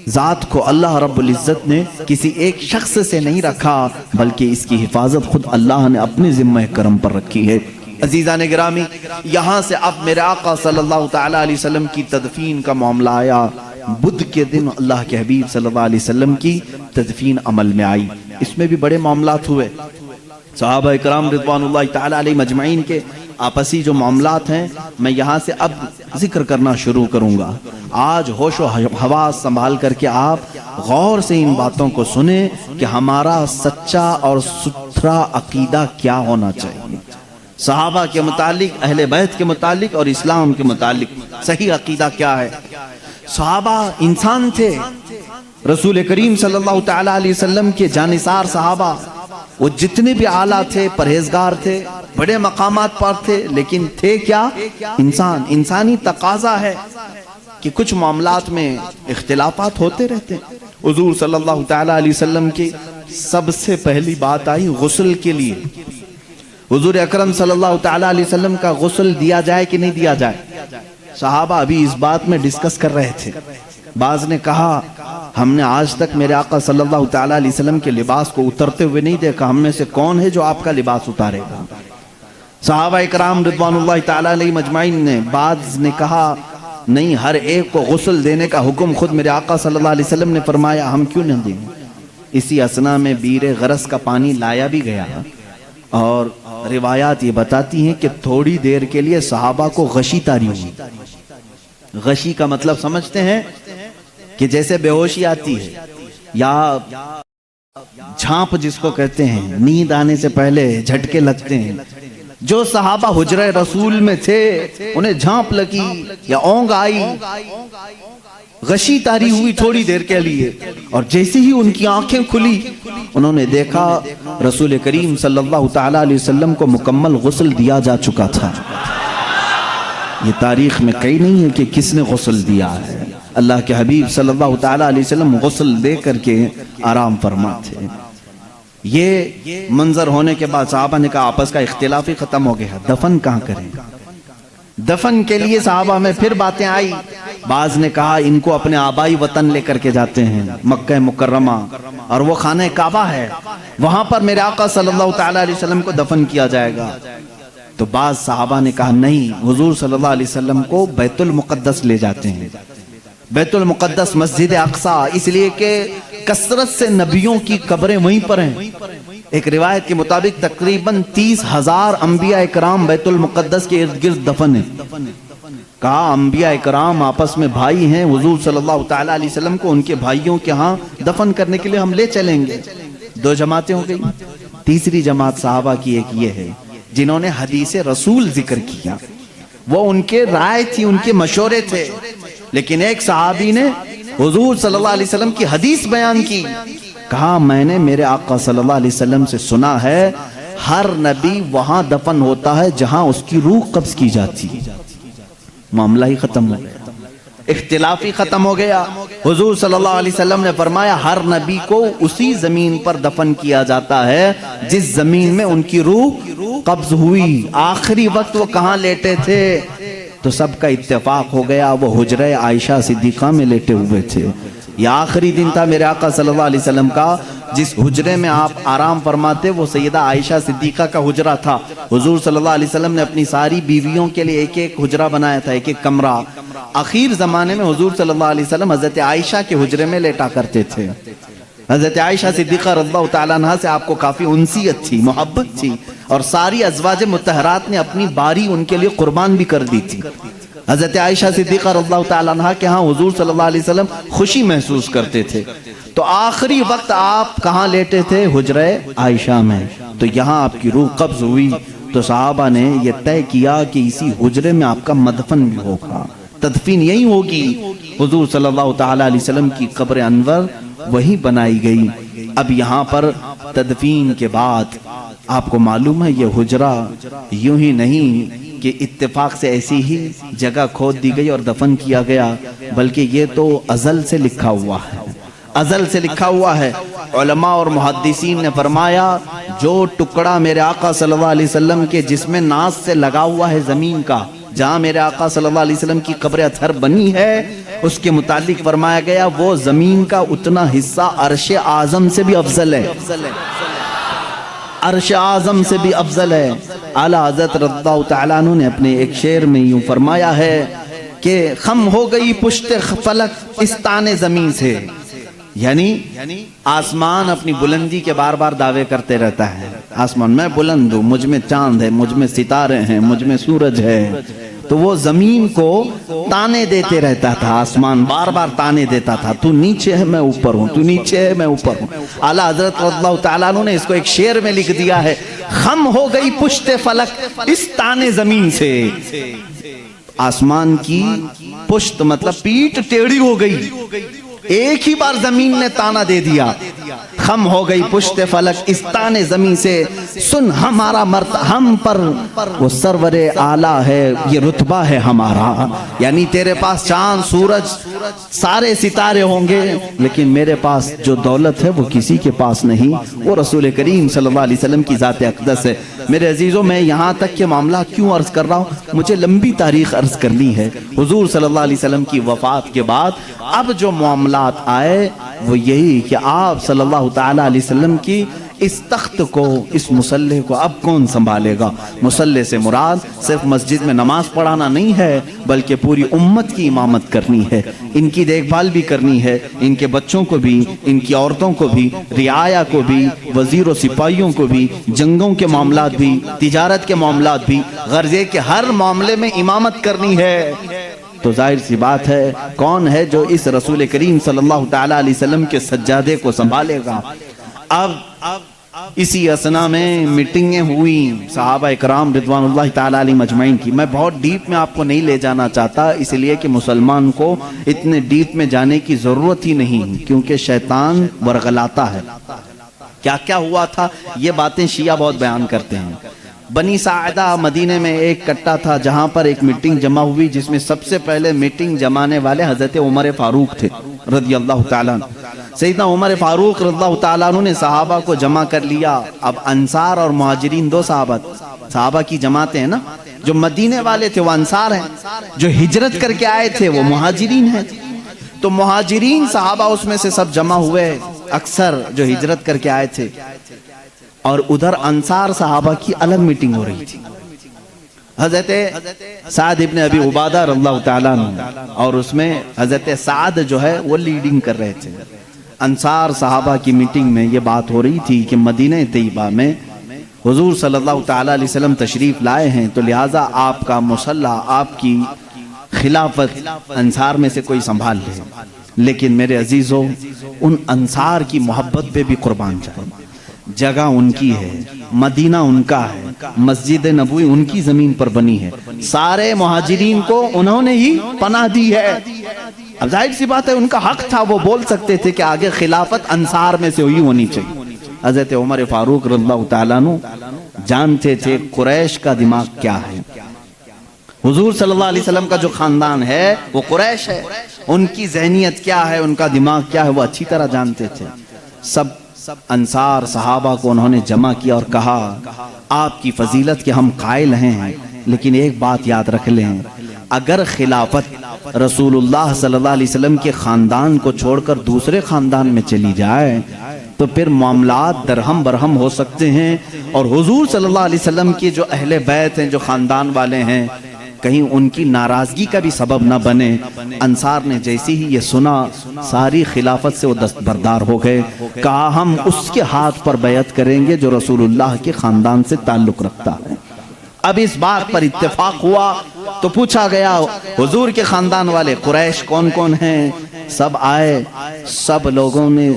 ذات کو اللہ رب العزت نے کسی ایک شخص سے نہیں رکھا، بلکہ اس کی حفاظت خود اللہ نے اپنے ذمہ کرم پر رکھی ہے۔ عزیزان گرامی، یہاں سے اب میرے آقا صلی اللہ تعالیٰ علیہ وسلم کی تدفین کا معاملہ آیا۔ بدھ کے دن اللہ کے حبیب صلی اللہ علیہ وسلم کی تدفین عمل میں آئی۔ اس میں بھی بڑے معاملات ہوئے، صحابہ اکرام رضوان اللہ تعالی علیہم اجمعین کے آپسی جو معاملات ہیں میں یہاں سے اب ذکر کرنا شروع کروں گا۔ آج ہوش و حواس سنبھال کر کے آپ غور سے ان باتوں کو سنیں کہ ہمارا سچا اور ستھرا عقیدہ کیا ہونا چاہیے، صحابہ کے متعلق، اہل بیت کے متعلق اور اسلام کے متعلق صحیح عقیدہ کیا ہے۔ صحابہ انسان تھے، رسول کریم صلی اللہ تعالی علیہ وسلم کے جانثار صحابہ، وہ جتنے بھی اعلیٰ تھے، پرہیزگار تھے، بڑے مقامات پر تھے، لیکن تھے کیا؟ انسان۔ انسانی تقاضا ہے کہ کچھ معاملات میں اختلافات ہوتے رہتے ہیں۔ حضور صلی اللہ تعالی علیہ وسلم کی سب سے پہلی بات آئی غسل کے لیے۔ حضور اکرم صلی اللہ تعالی علیہ وسلم کا غسل دیا جائے کہ نہیں دیا جائے؟ صحابہ ابھی اس بات میں ڈسکس کر رہے تھے۔ بعض نے کہا ہم نے آج تک میرے آقا صلی اللہ تعالی علیہ وسلم کے لباس کو اترتے ہوئے نہیں دیکھا، ہم میں سے کون ہے جو آپ کا لباس اتارے گا؟ صحابہ اکرام رضوان اللہ تعالی علیہم اجمعین نے، بعض نے کہا نہیں، ہر ایک کو غسل دینے کا حکم خود میرے آقا صلی اللہ علیہ وسلم نے فرمایا، ہم کیوں نہ دیں؟ اسی اثنا میں بیر غرس کا پانی لایا بھی گیا، اور روایات یہ بتاتی ہیں کہ تھوڑی دیر کے لیے صحابہ کو غشی طاری ہوئی۔ غشی کا مطلب سمجھتے ہیں کہ جیسے بے ہوشی آتی ہے یا جھانپ جس کو کہتے ہیں، نیند آنے سے پہلے جھٹکے لگتے ہیں۔ جو صحابہ حجرہ رسول میں تھے انہیں جھانپ لگی یا اونگ آئی، غشی طاری ہوئی تھوڑی دیر کے لیے، اور جیسے ہی ان کی آنکھیں کھلی انہوں نے دیکھا رسول کریم صلی اللہ تعالی علیہ وسلم کو مکمل غسل دیا جا چکا تھا۔ یہ تاریخ میں کہیں نہیں ہے کہ کس نے غسل دیا ہے، اللہ کے حبیب صلی اللہ تعالی علیہ وسلم غسل دے کر کے آرام فرما تھے۔ یہ منظر ہونے کے بعد صحابہ نے کہا آپس کا اختلاف ہی ختم ہو گیا، دفن کہاں کریں؟ دفن کے لیے صحابہ میں پھر باتیں آئی۔ بعض نے کہا ان کو اپنے آبائی وطن لے کر کے جاتے ہیں، مکہ مکرمہ، اور وہ خانہ کعبہ ہے، وہاں پر میرے آقا صلی اللہ تعالی علیہ وسلم کو دفن کیا جائے گا۔ تو بعض صحابہ نے کہا نہیں، حضور صلی اللہ علیہ وسلم کو بیت المقدس لے جاتے ہیں، بیت المقدس مسجد اقصیٰ، اس لیے کہ کثرت سے نبیوں کی قبریں وہیں پر ہیں۔ ایک روایت کے مطابق تقریباً 30,000 انبیاء اکرام بیت المقدس کے ارد گرد دفن ہیں۔ کہا انبیاء اکرام آپس میں بھائی ہیں، حضور صلی اللہ تعالی علیہ وسلم کو ان کے بھائیوں کے ہاں دفن کرنے کے لیے ہم لے چلیں گے۔ دو جماعتیں ہو گئی۔ تیسری جماعت صحابہ کی ایک یہ ہے جنہوں نے حدیث رسول ذکر کیا، وہ ان کے رائے تھی، ان کے مشورے تھے، لیکن ایک صحابی نے حضور صلی اللہ علیہ وسلم کی حدیث بیان کی، کہا میں نے میرے آقا صلی اللہ علیہ وسلم سے سنا ہے ہر نبی وہاں دفن ہوتا ہے جہاں اس کی روح قبض کی جاتی۔ معاملہ ہی ختم ہو گیا، اختلاف ہی ختم ہو گیا۔ حضور صلی اللہ علیہ وسلم نے فرمایا ہر نبی کو اسی زمین پر دفن کیا جاتا ہے جس زمین میں ان کی روح قبض ہوئی۔ آخری وقت وہ کہاں لیٹے تھے؟ تو سب کا اتفاق ہو گیا وہ حجرہ عائشہ صدیقہ میں لیٹے ہوئے تھے۔ یہ آخری دن تھا میرے آقا صلی اللہ علیہ وسلم کا جس حجرے میں آپ آرام فرماتے، وہ سیدہ عائشہ صدیقہ کا حجرہ تھا۔ حضور صلی اللہ علیہ وسلم نے اپنی ساری بیویوں کے لیے ایک ایک حجرہ بنایا تھا، ایک ایک کمرہ۔ آخر زمانے میں حضور صلی اللہ علیہ وسلم حضرت عائشہ کے حجرے میں لیٹا کرتے تھے۔ حضرت عائشہ صدیقہ رضی اللہ تعالیٰ عنہ سے آپ کو کافی انسیت تھی، محبت تھی، اور ساری ازواج مطہرات نے اپنی باری ان کے لیے قربان بھی کر دی تھی۔ حضرت عائشہ صدیقہ رضی اللہ تعالیٰ عنہ کے ہاں حضور صلی اللہ علیہ وسلم خوشی محسوس کرتے تھے۔ تو آخری وقت آپ کہاں لیٹے تھے؟ حجرہ عائشہ میں۔ تو یہاں آپ کی روح قبض ہوئی تو صحابہ نے یہ طے کیا کہ اسی حجرے میں آپ کا مدفن بھی ہوگا، تدفین یہی ہوگی۔ حضور صلی اللہ تعالیٰ علیہ وسلم کی قبر انور وہی بنائی گئی۔ اب یہاں پر تدفین کے بعد آپ کو معلوم ہے یہ حجرہ یوں ہی نہیں کہ اتفاق سے ایسی ہی جگہ کھود دی گئی اور دفن کیا گیا، بلکہ یہ تو ازل سے لکھا ہوا ہے، ازل سے لکھا ہوا ہے۔ علماء اور محدثین نے فرمایا جو ٹکڑا میرے آقا صلی اللہ علیہ وسلم کے جسم ناز سے لگا ہوا ہے زمین کا، جہاں میرے آقا صلی اللہ علیہ وسلم کی قبر اطہر بنی ہے، اس کے متعلق فرمایا گیا وہ زمین کا اتنا حصہ عرش اعظم سے بھی افضل ہے، عرش اعظم سے بھی افضل ہے۔ اعلیٰ حضرت رضی اللہ تعالیٰ عنہ نے اپنے ایک شعر میں یوں فرمایا ہے کہ خم ہو گئی پشت فلک اس تانے زمین سے، یعنی آسمان اپنی بلندی کے بار بار دعوے کرتے رہتا ہے، آسمان میں بلند ہوں، مجھ میں چاند ہے، مجھ میں ستارے ہیں، مجھ میں سورج ہے. تو وہ زمین کو تانے دیتے رہتا تھا، آسمان بار بار تانے دیتا تھا، تو نیچے ہے میں اوپر ہوں، تو نیچے ہے میں اوپر ہوں. اعلیٰ حضرت رضی اللہ تعالیٰ عنہ نے اس کو ایک شعر میں لکھ دیا ہے، خم ہو گئی پشت فلک اس تانے زمین سے. آسمان کی پشت مطلب پیٹ ٹیڑھی ہو گئی، ایک ہی بار زمین نے تانا دے دیا. خم ہو گئی پشت فلک اس تانے زمین سے، سن ہمارا ہم پر وہ سرور اعلیٰ ہے، یہ رتبہ ہے ہمارا. یعنی تیرے پاس چاند سورج سارے ستارے ہوں گے، لیکن میرے پاس جو دولت ہے وہ کسی کے پاس نہیں، وہ رسول کریم صلی اللہ علیہ وسلم کی ذات اقدس ہے. میرے عزیزوں، میں یہاں تک کہ معاملہ کیوں عرض کر رہا ہوں، مجھے لمبی تاریخ عرض کرنی ہے. حضور صلی اللہ علیہ وسلم کی وفات کے بعد اب جو معاملات آئے وہ یہی کہ آپ صلی اللہ تعالیٰ علیہ وسلم کی اس تخت کو، اس مصلح کو اب کون سنبھالے گا. مصلح سے مراد صرف مسجد میں نماز پڑھانا نہیں ہے، بلکہ پوری امت کی امامت کرنی ہے، ان کی دیکھ بھال بھی کرنی ہے، ان کے بچوں کو بھی، ان کی عورتوں کو بھی، رعایا کو بھی، وزیر و سپاہیوں کو بھی، جنگوں کے معاملات بھی، تجارت کے معاملات بھی، غرضے کے ہر معاملے میں امامت کرنی ہے. تو ظاہر سی بات ہے کون ہے جو اس رسول کریم صلی اللہ تعالیٰ علیہ وسلم کے سجادے کو سنبھالے گا. اب اسی اسنا میں میٹنگیں ہوئی صحابہ اکرام رضوان اللہ تعالیٰ علیہ مجمعین کی. میں بہت ڈیپ میں آپ کو نہیں لے جانا چاہتا، اس لیے کہ مسلمان کو اتنے ڈیپ میں جانے کی ضرورت ہی نہیں، کیونکہ شیطان ورغلاتا ہے. کیا کیا ہوا تھا یہ باتیں شیعہ بہت بیان کرتے ہیں. بنی ساعدہ مدینے میں ایک کٹا تھا جہاں پر ایک میٹنگ جمع ہوئی، جس میں سب سے پہلے میٹنگ جمانے والے حضرت عمر فاروق تھے رضی اللہ تعالیٰ عنہ. سیدنا عمر فاروق رضی اللہ تعالیٰ عنہ نے صحابہ کو جمع کر لیا. اب انصار اور مہاجرین دو صحابہ کی جماعتیں ہیں نا، جو مدینے والے تھے وہ انصار ہیں، جو ہجرت کر کے آئے تھے وہ مہاجرین ہیں. تو مہاجرین صحابہ اس میں سے سب جمع ہوئے، اکثر جو ہجرت کر کے آئے تھے، اور ادھر انصار صحابہ کی الگ میٹنگ ہو رہی تھی. حضرت سعد ابن ابی عبادہ رضی اللہ تعالیٰ عنہ، اور اس میں حضرت سعد جو ہے وہ لیڈنگ کر رہے تھے. انصار صحابہ کی میٹنگ میں یہ بات ہو رہی تھی کہ مدینہ طیبہ میں حضور صلی اللہ تعالیٰ علیہ وسلم تشریف لائے ہیں، تو لہٰذا آپ کا مصلح، آپ کی خلافت انصار میں سے کوئی سنبھال لے. لیکن میرے عزیزوں، ان انصار کی محبت پہ بھی قربان جائے. جگہ ان کی ہے، مدینہ ان کا ہے، مسجد نبوی ان کی زمین پر بنی ہے، سارے مہاجرین کو انہوں نے ہی پناہ دی ہے. اب ظاہر سی بات ہے ان کا حق تھا، وہ بول سکتے تھے کہ آگے خلافت انصار میں سے ہوئی ہونی چاہیے. حضرت عمر فاروق رضی اللہ تعالیٰ عنہ جانتے تھے قریش کا دماغ کیا ہے. حضور صلی اللہ علیہ وسلم کا جو خاندان ہے وہ قریش ہے، ان کی ذہنیت کیا ہے، ان کا دماغ کیا ہے، وہ اچھی طرح جانتے تھے. سب انصار صحابہ کو انہوں نے جمع کیا اور کہا آپ کی فضیلت کے ہم قائل ہیں، لیکن ایک بات یاد رکھ لیں، اگر خلافت رسول اللہ صلی اللہ علیہ وسلم کے خاندان کو چھوڑ کر دوسرے خاندان میں چلی جائے تو پھر معاملات درہم برہم ہو سکتے ہیں، اور حضور صلی اللہ علیہ وسلم کے جو اہل بیت ہیں، جو خاندان والے ہیں، کہیں ان کی ناراضگی کا بھی سبب نہ بنے. انصار نے جیسی ہی یہ سنا ساری خلافت سے وہ دستبردار ہو گئے. کہا ہم اس کے ہاتھ پر بیعت کریں گے جو رسول اللہ کے خاندان سے تعلق رکھتا ہے. اب اس بات پر اتفاق ہوا تو پوچھا گیا حضور کے خاندان والے قریش کون کون ہیں. سب آئے، سب لوگوں نے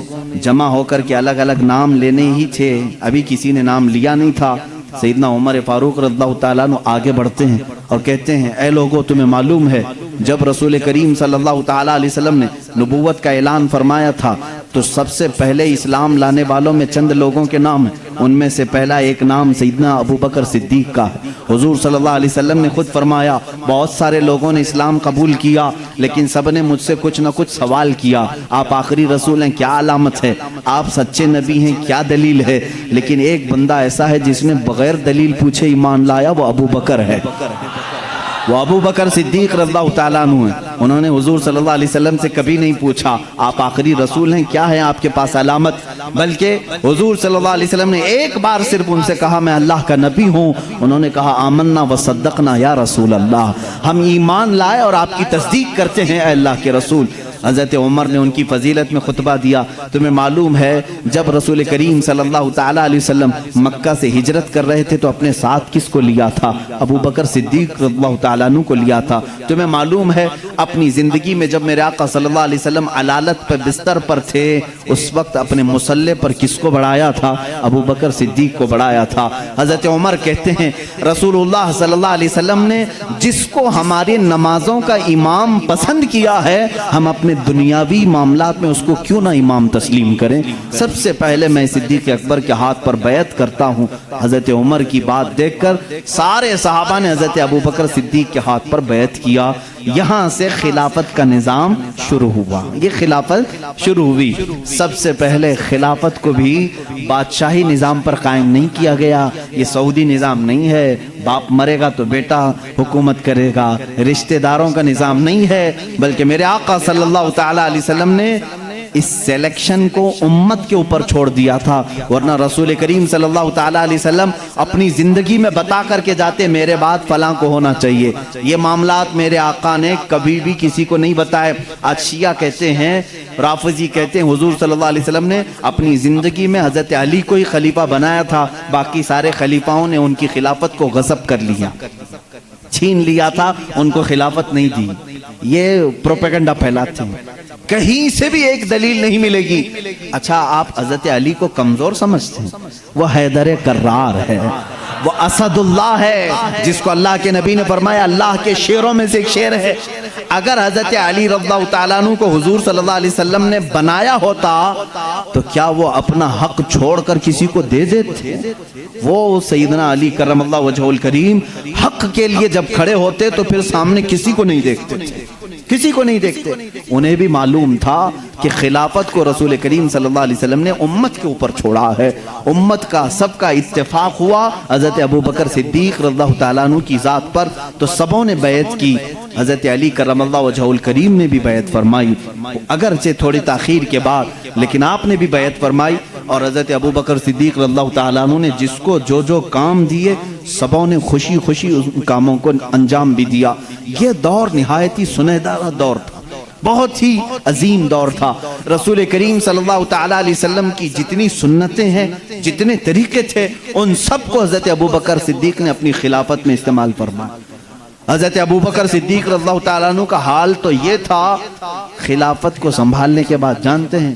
جمع ہو کر کے الگ الگ نام لینے ہی تھے، ابھی کسی نے نام لیا نہیں تھا. سیدنا عمر فاروق رضی اللہ تعالیٰ عنہ آگے بڑھتے ہیں اور کہتے ہیں اے لوگوں، تمہیں معلوم ہے جب رسول کریم صلی اللہ تعالیٰ علیہ وسلم نے نبوت کا اعلان فرمایا تھا تو سب سے پہلے اسلام لانے والوں میں چند لوگوں کے نام ہیں. ان میں سے پہلا ایک نام سیدنا ابو بکر صدیق کا ہے. حضور صلی اللہ علیہ وسلم نے خود فرمایا بہت سارے لوگوں نے اسلام قبول کیا، لیکن سب نے مجھ سے کچھ نہ کچھ سوال کیا، آپ آخری رسول ہیں کیا علامت ہے، آپ سچے نبی ہیں کیا دلیل ہے. لیکن ایک بندہ ایسا ہے جس نے بغیر دلیل پوچھے ایمان لایا، وہ ابو بکر ہے، وہ ابو بکر صدیق رضی اللہ تعالیٰ عنہ ہیں. انہوں نے حضور صلی اللہ علیہ وسلم سے کبھی نہیں پوچھا آپ آخری رسول ہیں کیا ہے آپ کے پاس علامت، بلکہ حضور صلی اللہ علیہ وسلم نے ایک بار صرف ان سے کہا میں اللہ کا نبی ہوں. انہوں نے کہا آمنا و صدقنا یا رسول اللہ، ہم ایمان لائے اور آپ کی تصدیق کرتے ہیں اے اللہ کے رسول. حضرت عمر نے ان کی فضیلت میں خطبہ دیا. تمہیں معلوم ہے جب رسول کریم صلی اللہ تعالیٰ علیہ وسلم مکہ سے ہجرت کر رہے تھے تو اپنے ساتھ کس کو لیا تھا؟ ابو بکر صدیق رضی اللہ تعالیٰ عنہ کو لیا تھا. تمہیں معلوم ہے اپنی زندگی میں جب میرے آقا صلی اللہ علیہ وسلم علالت پر بستر پر تھے اس وقت اپنے مصلے پر کس کو بڑھایا تھا؟ ابو بکر صدیق کو بڑھایا تھا. حضرت عمر کہتے ہیں رسول اللہ صلی اللہ علیہ وسلم نے جس کو ہماری نمازوں کا امام پسند کیا ہے ہم اپنے دنیاوی معاملات میں اس کو کیوں نہ امام تسلیم کریں؟ سب سے پہلے میں صدیق اکبر کے ہاتھ پر بیعت کرتا ہوں. حضرت عمر کی بات دیکھ کر سارے صحابہ نے حضرت ابو بکر صدیق کے ہاتھ پر بیعت کیا. یہاں سے خلافت کا نظام شروع ہوا. یہ خلافت شروع ہوئی. سب سے پہلے خلافت کو بھی بادشاہی نظام پر قائم نہیں کیا گیا. یہ سعودی نظام نہیں ہے باپ مرے گا تو بیٹا حکومت کرے گا. رشتہ داروں کا نظام نہیں ہے بلکہ میرے آقا صلی اللہ تعالیٰ علیہ وسلم نے اس سیلیکشن کو امت کے اوپر چھوڑ دیا تھا. ورنہ رسول کریم صلی اللہ تعالیٰ علیہ وسلم اپنی زندگی میں بتا کر کے جاتے میرے بعد فلاں کو ہونا چاہیے. یہ معاملات میرے آقا نے کبھی بھی کسی کو نہیں بتائے. آج شیعہ کہتے ہیں رافضی کہتے ہیں حضور صلی اللہ علیہ وسلم نے اپنی زندگی میں حضرت علی کو ہی خلیفہ بنایا تھا باقی سارے خلیفاؤں نے ان کی خلافت کو غصب کر لیا چھین لیا تھا ان کو خلافت نہیں دی. یہ پروپیگنڈا پھیلاتے ہیں. کہیں سے بھی ایک دلیل نہیں ملے گی. اچھا آپ حضرت علی کو کمزور سمجھتے ہیں؟ وہ حیدر کرار ہے وہ اسد اللہ ہے جس کو اللہ کے نبی نے فرمایا اللہ کے شیروں میں سے ایک شیر ہے. اگر حضرت علی رضی اللہ تعالیٰ عنہ کو حضور صلی اللہ علیہ وسلم نے بنایا ہوتا تو کیا وہ اپنا حق چھوڑ کر کسی کو دے دیتے؟ وہ سیدنا علی کرم اللہ وجہہ الکریم حق کے لیے جب کھڑے ہوتے تو پھر سامنے کسی کو نہیں دیکھتے تھے کسی کو نہیں دیکھتے. انہیں بھی معلوم تھا کہ خلافت کو رسول کریم صلی اللہ علیہ وسلم نے امت کے اوپر چھوڑا ہے. امت کا سب کا اتفاق ہوا حضرت ابو بکر صدیق رضی اللہ تعالیٰ عنہ کی ذات پر تو سبوں نے بیعت کی. حضرت علی کرم اللہ وجہہ الکریم نے بھی بیعت فرمائی اگرچہ تھوڑی تاخیر کے بعد لیکن آپ نے بھی بیعت فرمائی. اور حضرت ابو بکر صدیق رضی اللہ تعالیٰ عنہ نے جس کو جو کام دیے سبوں نے خوشی خوشی ان کاموں کو انجام بھی دیا. یہ دور نہایت ہی سنہرا دور تھا بہت ہی عظیم دور تھا. رسول کریم صلی اللہ تعالیٰ علیہ وسلم کی جتنی سنتیں ہیں جتنے طریقے تھے ان سب کو حضرت ابو بکر صدیق نے اپنی خلافت میں استعمال فرمایا. حضرت ابو بکر صدیق رضی اللہ تعالیٰ عنہ کا حال تو یہ تھا خلافت کو سنبھالنے کے بعد جانتے ہیں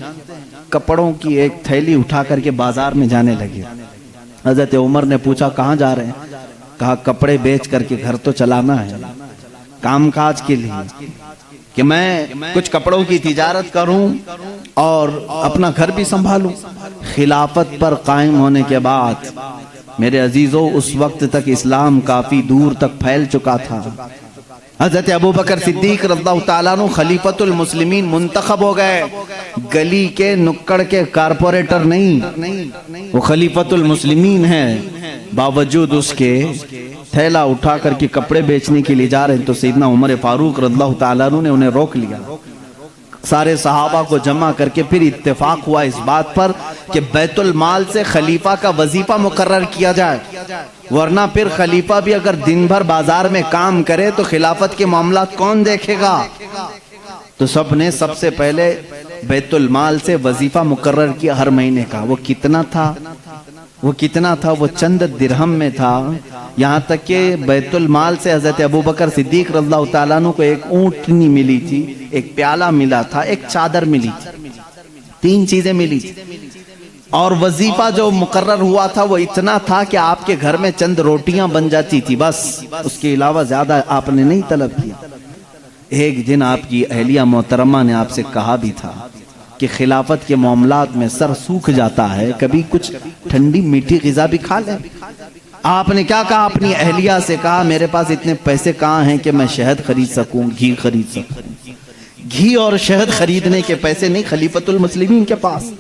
کپڑوں کی ایک تھیلی اٹھا کر کے بازار میں جانے لگے. حضرت عمر نے پوچھا کہاں جا رہے ہیں؟ کہا کپڑے بیچ کر کے گھر تو چلانا ہے کام کاج کے لیے کہ میں کچھ کپڑوں کی تجارت کروں اور اپنا گھر بھی سنبھالوں. خلافت پر قائم ہونے کے بعد میرے عزیزو اس وقت تک اسلام کافی دور تک پھیل چکا تھا. حضرت ابو بکر صدیق رضی اللہ تعالیٰ عنہ خلیفۃ المسلمین منتخب ہو گئے. گلی کے نکڑ کے کارپوریٹر نہیں وہ خلیفۃ المسلمین ہیں. باوجود اس کے تھیلا اٹھا کر کے کپڑے بیچنے کے لیے جا رہے ہیں تو سیدنا عمر فاروق رضی اللہ تعالیٰ عنہ نے انہیں روک لیا. سارے صحابہ کو جمع کر کے پھر اتفاق ہوا اس بات پر کہ بیت المال سے خلیفہ کا وظیفہ مقرر کیا جائے ورنہ پھر خلیفہ بھی اگر دن بھر بازار میں کام کرے تو خلافت کے معاملات کون دیکھے گا. تو سب نے سب سے پہلے بیت المال سے وظیفہ مقرر کیا ہر مہینے کا. وہ کتنا تھا وہ چند درہم میں تھا. یہاں تک کہ بیت المال سے حضرت ابو بکر صدیق رضی اللہ تعالیٰ عنہ کو ایک اونٹنی ملی تھی ایک پیالہ ملا تھا ایک چادر ملی تھی 3 چیزیں ملی تھی. اور وظیفہ جو مقرر ہوا تھا وہ اتنا تھا کہ آپ کے گھر میں چند روٹیاں بن جاتی تھی بس اس کے علاوہ زیادہ آپ نے نہیں طلب کیا. ایک دن آپ کی اہلیہ محترمہ نے آپ سے کہا بھی تھا کہ خلافت کے معاملات میں سر سوکھ جاتا ہے کبھی کچھ ٹھنڈی میٹھی غذا بھی کھا لیں. آپ نے کیا کہا اپنی اہلیہ سے کہا میرے پاس اتنے پیسے کہاں ہیں کہ میں شہد خرید سکوں گھی خرید سکوں. گھی اور شہد خریدنے کے پیسے نہیں خلیفۃ المسلمین کے پاس.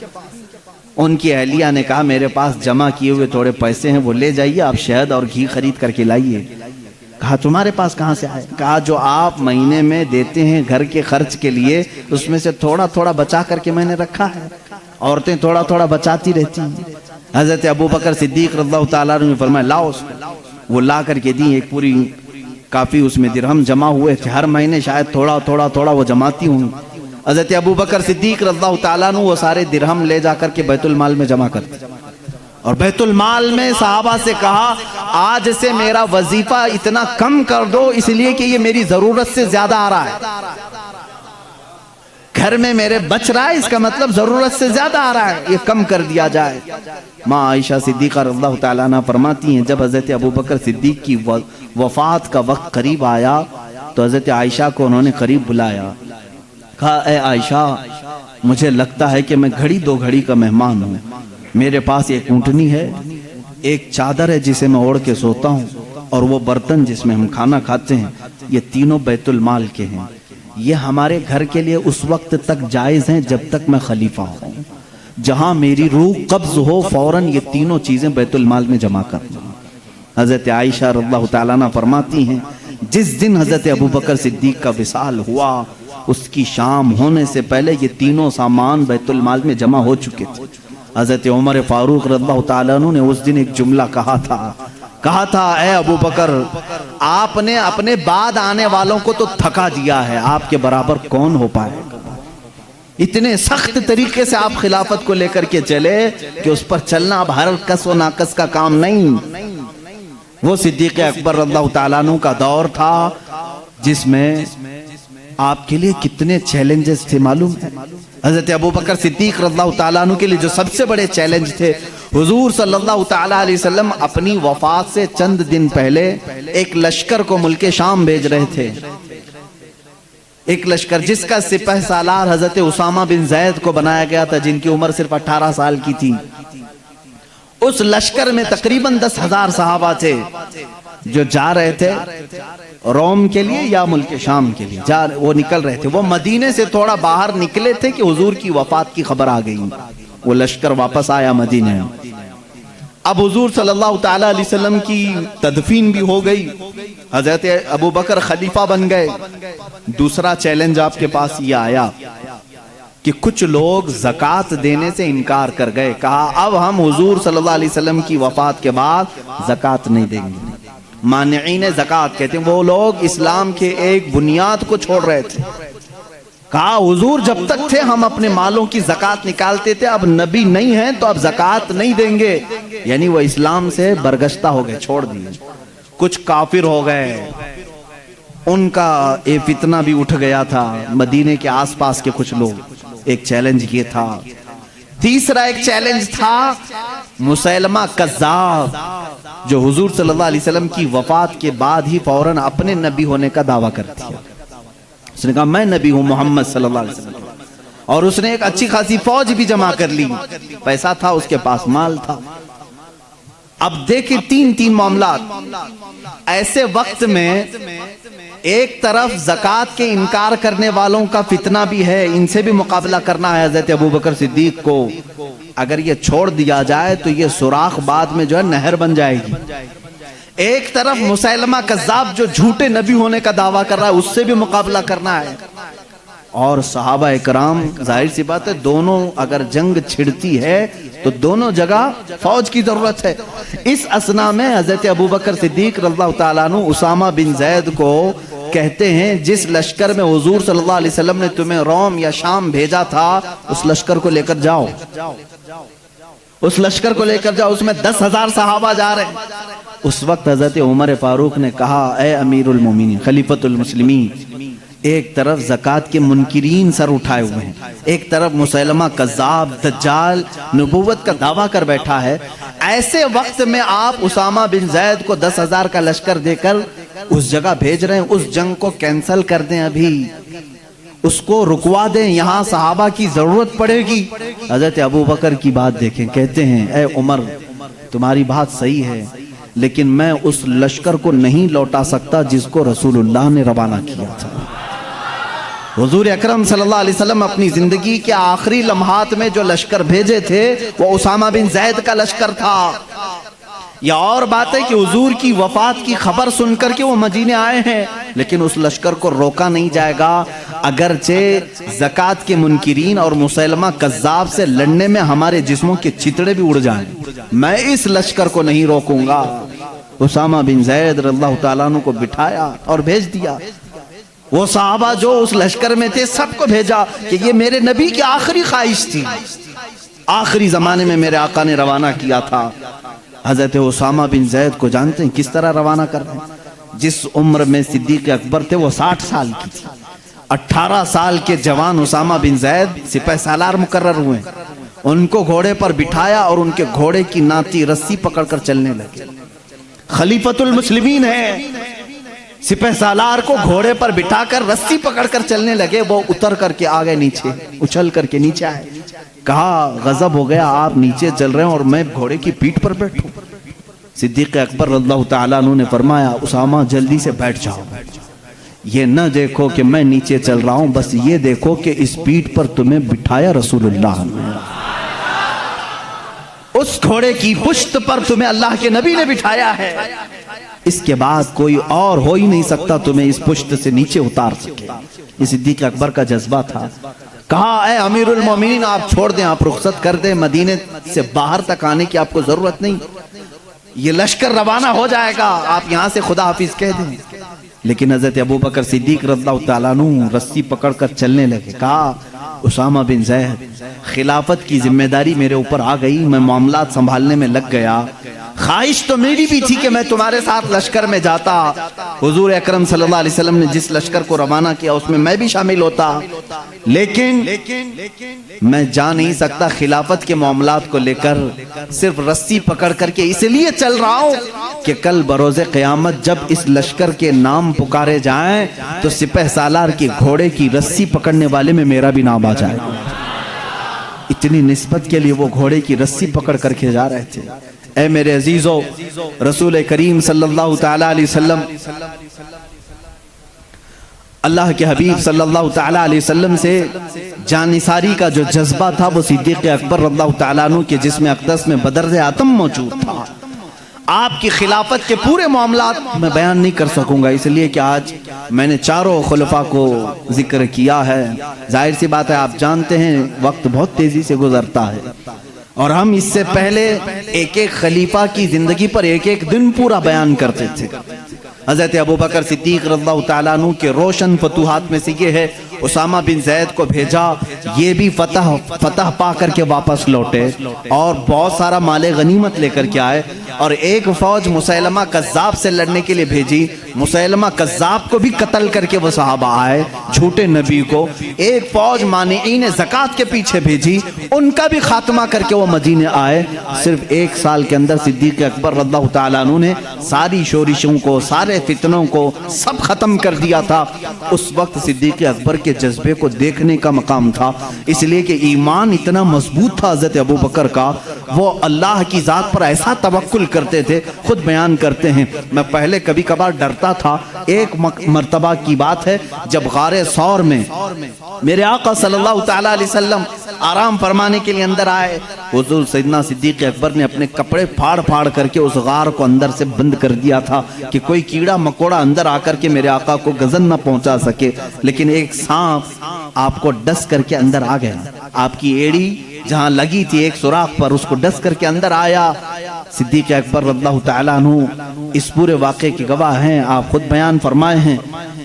ان کی اہلیہ نے کہا میرے پاس جمع کیے ہوئے تھوڑے پیسے ہیں وہ لے جائیے آپ شہد اور گھی خرید کر کے لائیے. کہا تمہارے پاس کہاں سے آئے؟ کہا جو آپ مہینے میں دیتے ہیں گھر کے خرچ کے لیے اس میں سے تھوڑا تھوڑا بچا کر کے میں نے رکھا ہے. عورتیں تھوڑا تھوڑا بچاتی رہتی ہیں. حضرت ابو بکر صدیق رضی اللہ تعالیٰ عنہ نے فرمایا لاؤ اس کو. وہ لا کر کے دی ایک پوری کافی اس میں درہم جمع ہوئے تھے ہر مہینے شاید تھوڑا تھوڑا وہ جماتی ہوں. حضرت ابو بکر صدیق رضی اللہ تعالیٰ عنہ وہ سارے درہم لے جا کر کے بیت المال میں جمع کرتے، اور بیت المال میں صحابہ سے کہا آج سے میرا وظیفہ اتنا کم کر دو، اس لیے کہ یہ میری ضرورت سے زیادہ آ رہا ہے، گھر میں میرے بچ رہا ہے، اس کا مطلب ضرورت سے زیادہ آ رہا ہے، یہ کم کر دیا جائے۔ ماں عائشہ صدیقہ رضی اللہ تعالیٰ عنہ فرماتی ہیں جب حضرت ابو بکر صدیق کی وفات کا وقت قریب آیا تو حضرت عائشہ کو انہوں نے قریب بلایا، کہا اے عائشہ مجھے لگتا ہے کہ میں گھڑی دو گھڑی کا مہمان ہوں، میرے پاس ایک اونٹنی ہے، ایک چادر ہے جسے میں اوڑھ کے سوتا ہوں، اور وہ برتن جس میں ہم کھانا کھاتے ہیں، یہ تینوں بیت المال کے ہیں، یہ ہمارے گھر کے لیے اس وقت تک جائز ہیں جب تک میں خلیفہ ہوں، جہاں میری روح قبض ہو فوراً یہ تینوں چیزیں بیت المال میں جمع کر دوں۔ حضرت عائشہ رضی اللہ تعالیٰ عنہ فرماتی ہیں جس دن حضرت ابو بکر صدیق کا وصال ہوا اس کی شام ہونے سے پہلے یہ تینوں سامان بیت المال میں جمع ہو چکے تھے۔ حضرت عمر فاروق رضی اللہ تعالیٰ عنہ نے اس دن ایک جملہ کہا تھا اے ابو بکر آپ نے اپنے بعد آنے والوں کو تو تھکا دیا ہے، آپ کے برابر کون ہو پائے گا؟ اتنے سخت طریقے سے آپ خلافت کو لے کر کے چلے کہ اس پر چلنا اب ہر کس و ناقص کا کام نہیں۔ وہ صدیق اکبر رضی اللہ تعالیٰ عنہ کا دور تھا جس میں آپ کے لیے کتنے چیلنجز تھے معلوم ہے؟ حضرت ابو بکر صدیق رضی اللہ تعالیٰ عنہ کے لیے جو سب سے بڑے چیلنج تھے، حضور صلی اللہ تعالیٰ علیہ وسلم اپنی وفات سے چند دن پہلے ایک لشکر کو ملک شام بھیج رہے تھے، ایک لشکر جس کا سپہ سالار حضرت اسامہ بن زید کو بنایا گیا تھا جن کی عمر صرف 18 سال کی تھی۔ اس لشکر میں تقریباً 10,000 صحابہ تھے جو جا رہے تھے روم کے لیے یا ملک شام کے لیے، وہ نکل رہے تھے۔ وہ مدینے سے تھوڑا باہر نکلے تھے کہ حضور کی وفات کی خبر آ گئی، وہ لشکر واپس آیا مدینے میں۔ اب حضور صلی اللہ تعالیٰ علیہ وسلم کی تدفین بھی ہو گئی، حضرت ابو بکر خلیفہ بن گئے۔ دوسرا چیلنج آپ کے پاس یہ آیا کہ کچھ لوگ زکوٰۃ دینے سے انکار کر گئے، کہا اب ہم حضور صلی اللہ علیہ وسلم کی وفات کے بعد زکوٰۃ نہیں دیں گے۔ مانعین زکوٰۃ کہتے ہیں وہ لوگ اسلام کے ایک بنیاد کو چھوڑ رہے تھے، کہا حضور جب تک تھے ہم اپنے مالوں کی زکوٰۃ نکالتے تھے، اب نبی نہیں ہیں تو اب زکوٰۃ نہیں دیں گے، یعنی وہ اسلام سے برگشتہ ہو گئے، چھوڑ دیے۔ کچھ کافر ہو گئے، ان کا ایک فتنہ بھی اٹھ گیا تھا، مدینے کے آس پاس کے کچھ لوگ۔ ایک چیلنج یہ تھا۔ تیسرا ایک چیلنج تھا مسیلمہ کذاب، جو حضور صلی اللہ علیہ وسلم کی وفات کے بعد ہی فوراً اپنے نبی ہونے کا دعویٰ کر دیا۔ اس نے کہا میں نبی ہوں محمد صلی اللہ علیہ وسلم، اور اس نے ایک اچھی خاصی فوج بھی جمع کر لی، پیسہ تھا اس کے پاس، مال تھا۔ اب دیکھیں تین معاملات۔ ایسے وقت میں ایک طرف زکوٰۃ کے انکار کرنے والوں کا فتنہ بھی ہے، ان سے بھی مقابلہ کرنا ہے حضرت ابو بکر صدیق کو۔ اگر یہ چھوڑ دیا جائے تو یہ سوراخ بعد میں جو ہے نہر بن جائے گی۔ ایک طرف مسیلمہ کذاب جو جھوٹے نبی ہونے کا دعویٰ کر رہا ہے، اس سے بھی مقابلہ کرنا ہے۔ اور صحابہ اکرام، ظاہر سی بات ہے دونوں اگر جنگ چھڑتی ہے تو دونوں جگہ فوج کی ضرورت ہے۔ اس اثنا میں حضرت ابو بکر صدیق رضی اللہ تعالیٰ عنہ اسامہ بن زید کو کہتے ہیں جس لشکر میں حضور صلی اللہ علیہ وسلم نے تمہیں روم یا شام بھیجا تھا اس لشکر کو لے کر جاؤ، اس لشکر کو لے کر جاؤ، اس میں 10,000 صحابہ جا رہے ہیں۔ اس وقت حضرت عمر فاروق نے کہا اے امیر المومنین خلیفۃ المسلمین، ایک طرف زکوٰۃ کے منکرین سر اٹھائے ہوئے ہیں، ایک طرف مسیلمہ کذاب دجال نبوت کا دعویٰ کر بیٹھا ہے، ایسے وقت میں آپ اسامہ بن زید کو 10,000 کا لشکر دے کر اس جگہ بھیج رہے ہیں، اس جنگ کو کینسل کر دیں، ابھی اس کو رکوا دیں، یہاں صحابہ کی ضرورت پڑے گی۔ حضرت ابو بکر کی بات دیکھیں، کہتے ہیں اے عمر تمہاری بات صحیح ہے، لیکن میں اس لشکر کو نہیں لوٹا سکتا جس کو رسول اللہ نے روانہ کیا تھا۔ حضور اکرم صلی اللہ علیہ وسلم اپنی زندگی کے آخری لمحات میں جو لشکر بھیجے تھے وہ اسامہ بن زید کا لشکر تھا۔ یہ اور بات ہے کہ حضور کی وفات کی خبر سن کر کے وہ مدینے آئے ہیں، لیکن اس لشکر کو روکا نہیں جائے گا، اگرچہ زکوٰۃ کے منکرین اور مسیلمہ کذاب سے لڑنے میں ہمارے جسموں کے چتڑے بھی اڑ جائیں، میں اس لشکر کو نہیں روکوں گا۔ اسامہ بن زید رضی اللہ تعالیٰ عنہ کو بٹھایا اور بھیج دیا۔ وہ صحابہ جو اس لشکر میں تھے سب کو بھیجا کہ یہ میرے نبی کی آخری خواہش تھی، آخری زمانے میں میرے آقا نے روانہ کیا تھا۔ حضرت اسامہ بن زید کو جانتے ہیں کس طرح روانہ کر رہے ہیں؟ جس عمر میں صدیق اکبر تھے وہ 60 سال کی تھی، 18 سال کے جوان اسامہ بن زید سپہ سالار مقرر ہوئے، ان کو گھوڑے پر بٹھایا اور ان کے گھوڑے کی ناتی رسی پکڑ کر چلنے لگے۔ خلیفۃ المسلمین ہے، سپہ سالار کو گھوڑے پر بٹھا کر رسی پکڑ کر چلنے لگے، وہ اتر کر کے آگے نیچے اچھل کر کے نیچے آئے، کہا غضب ہو گیا، آپ نیچے چل رہے ہیں اور میں گھوڑے کی پیٹھ پر بیٹھوں۔ صدیق اکبر رضی اللہ تعالیٰ عنہ نے فرمایا اسامہ جلدی سے بیٹھ جاؤ، یہ نہ دیکھو کہ میں نیچے چل رہا ہوں، بس یہ دیکھو کہ اس پیٹھ پر تمہیں بٹھایا رسول اللہ نے، اس گھوڑے کی پشت پر تمہیں اللہ کے نبی نے بٹھایا ہے، اس کے بعد کوئی اور ہو ہی نہیں سکتا تمہیں اس پشت سے نیچے اتار سکے۔ یہ صدیق اکبر کا جذبہ تھا۔ کہا اے امیر المومنین آپ چھوڑ دیں، آپ رخصت کر دیں، مدینے سے باہر تک آنے کی آپ کو ضرورت نہیں، یہ لشکر روانہ ہو جائے گا، آپ یہاں سے خدا حافظ کہہ دیں۔ لیکن حضرت ابوبکر صدیق رضی اللہ تعالیٰ عنہ رسی پکڑ کر چلنے لگے۔ کہا اسامہ بن زید خلافت کی ذمہ داری میرے اوپر آ گئی، میں معاملات سنبھالنے میں لگ گیا، خواہش تو میری بھی تھی کہ میں تمہارے ساتھ لشکر میں جاتا، حضور اکرم صلی اللہ علیہ وسلم نے جس لشکر کو روانہ کیا اس میں بھی شامل ہوتا، لیکن میں جا نہیں سکتا خلافت کے معاملات کو لے کر، صرف رسی پکڑ کر کے اس لیے چل رہا ہوں کہ کل بروز قیامت جب اس لشکر کے نام پکارے جائیں تو سپہ سالار کی گھوڑے کی رسی پکڑنے والے میں میرا بھی نام آ جائے گا۔ اتنی نسبت کے لیے وہ گھوڑے کی رسی پکڑ کر کے جا رہے تھے۔ اے میرے عزیزو، رسول کریم صلی اللہ تعالیٰ علیہ وسلم، اللہ کے حبیب صلی اللہ تعالیٰ علیہ وسلم سے جانثاری کا جو جذبہ تھا وہ صدیق اکبر رضی اللہ تعالیٰ عنہ کے جسم اقدس میں بدرز آتم موجود تھا۔ آپ کی خلافت کے پورے معاملات میں بیان نہیں کر سکوں گا، اس لیے کہ آج میں نے چاروں خلفاء کو ذکر کیا ہے، ظاہر سی بات ہے آپ جانتے ہیں وقت بہت تیزی سے گزرتا ہے، اور ہم اس سے پہلے ایک ایک خلیفہ کی زندگی پر ایک ایک دن پورا بیان کرتے تھے۔ حضرت ابوبکر صدیق رضی اللہ تعالیٰ عنہ کے روشن فتوحات میں سے یہ ہے، اسامہ بن زید کو بھیجا، یہ بھی فتح پا کر کے واپس لوٹے اور بہت سارا مال غنیمت لے کر کے آئے، اور ایک فوج مسیلمہ کذاب سے لڑنے کے لیے بھیجی، مسیلمہ کذاب کو بھی قتل کر کے وہ صحابہ آئے جھوٹے نبی کو، ایک فوج مانعین زکوٰۃ کے پیچھے بھیجی، ان کا بھی خاتمہ کر کے وہ مدینے آئے۔ صرف ایک سال کے اندر صدیق اکبر رضی اللہ تعالیٰ عنہ نے ساری شورشوں کو، سارے فتنوں کو سب ختم کر دیا تھا۔ اس وقت صدیق اکبر کے جذبے کو دیکھنے کا مقام تھا، اس لیے کہ ایمان اتنا مضبوط تھا حضرت ابوبکر کا، وہ اللہ کی ذات پر ایسا توکل کرتے تھے، خود بیان کرتے ہیں میں پہلے کبھی کبھار ڈرتا تھا۔ ایک مرتبہ کی بات ہے جب غار ثور میں میرے آقا صلی اللہ تعالیٰ علیہ وسلم آرام فرمانے کے لیے اندر آئے، حضور سیدنا صدیق اکبر نے اپنے کپڑے پھاڑ پھاڑ کر کے اس غار کو اندر سے بند کر دیا تھا کہ کوئی کیڑا مکوڑا اندر آ کر کے میرے آقا کو گزن نہ پہنچا سکے، لیکن ایک سانپ آپ کو ڈس کر کے اندر آ گیا، آپ کی ایڑی جہاں لگی تھی ایک سوراخ پر اس کو ڈس کر کے اندر آیا۔ صدیق اکبر رضی اللہ تعالیٰ عنہ اس پورے واقعے کے گواہ ہیں، آپ خود بیان فرمائے ہیں،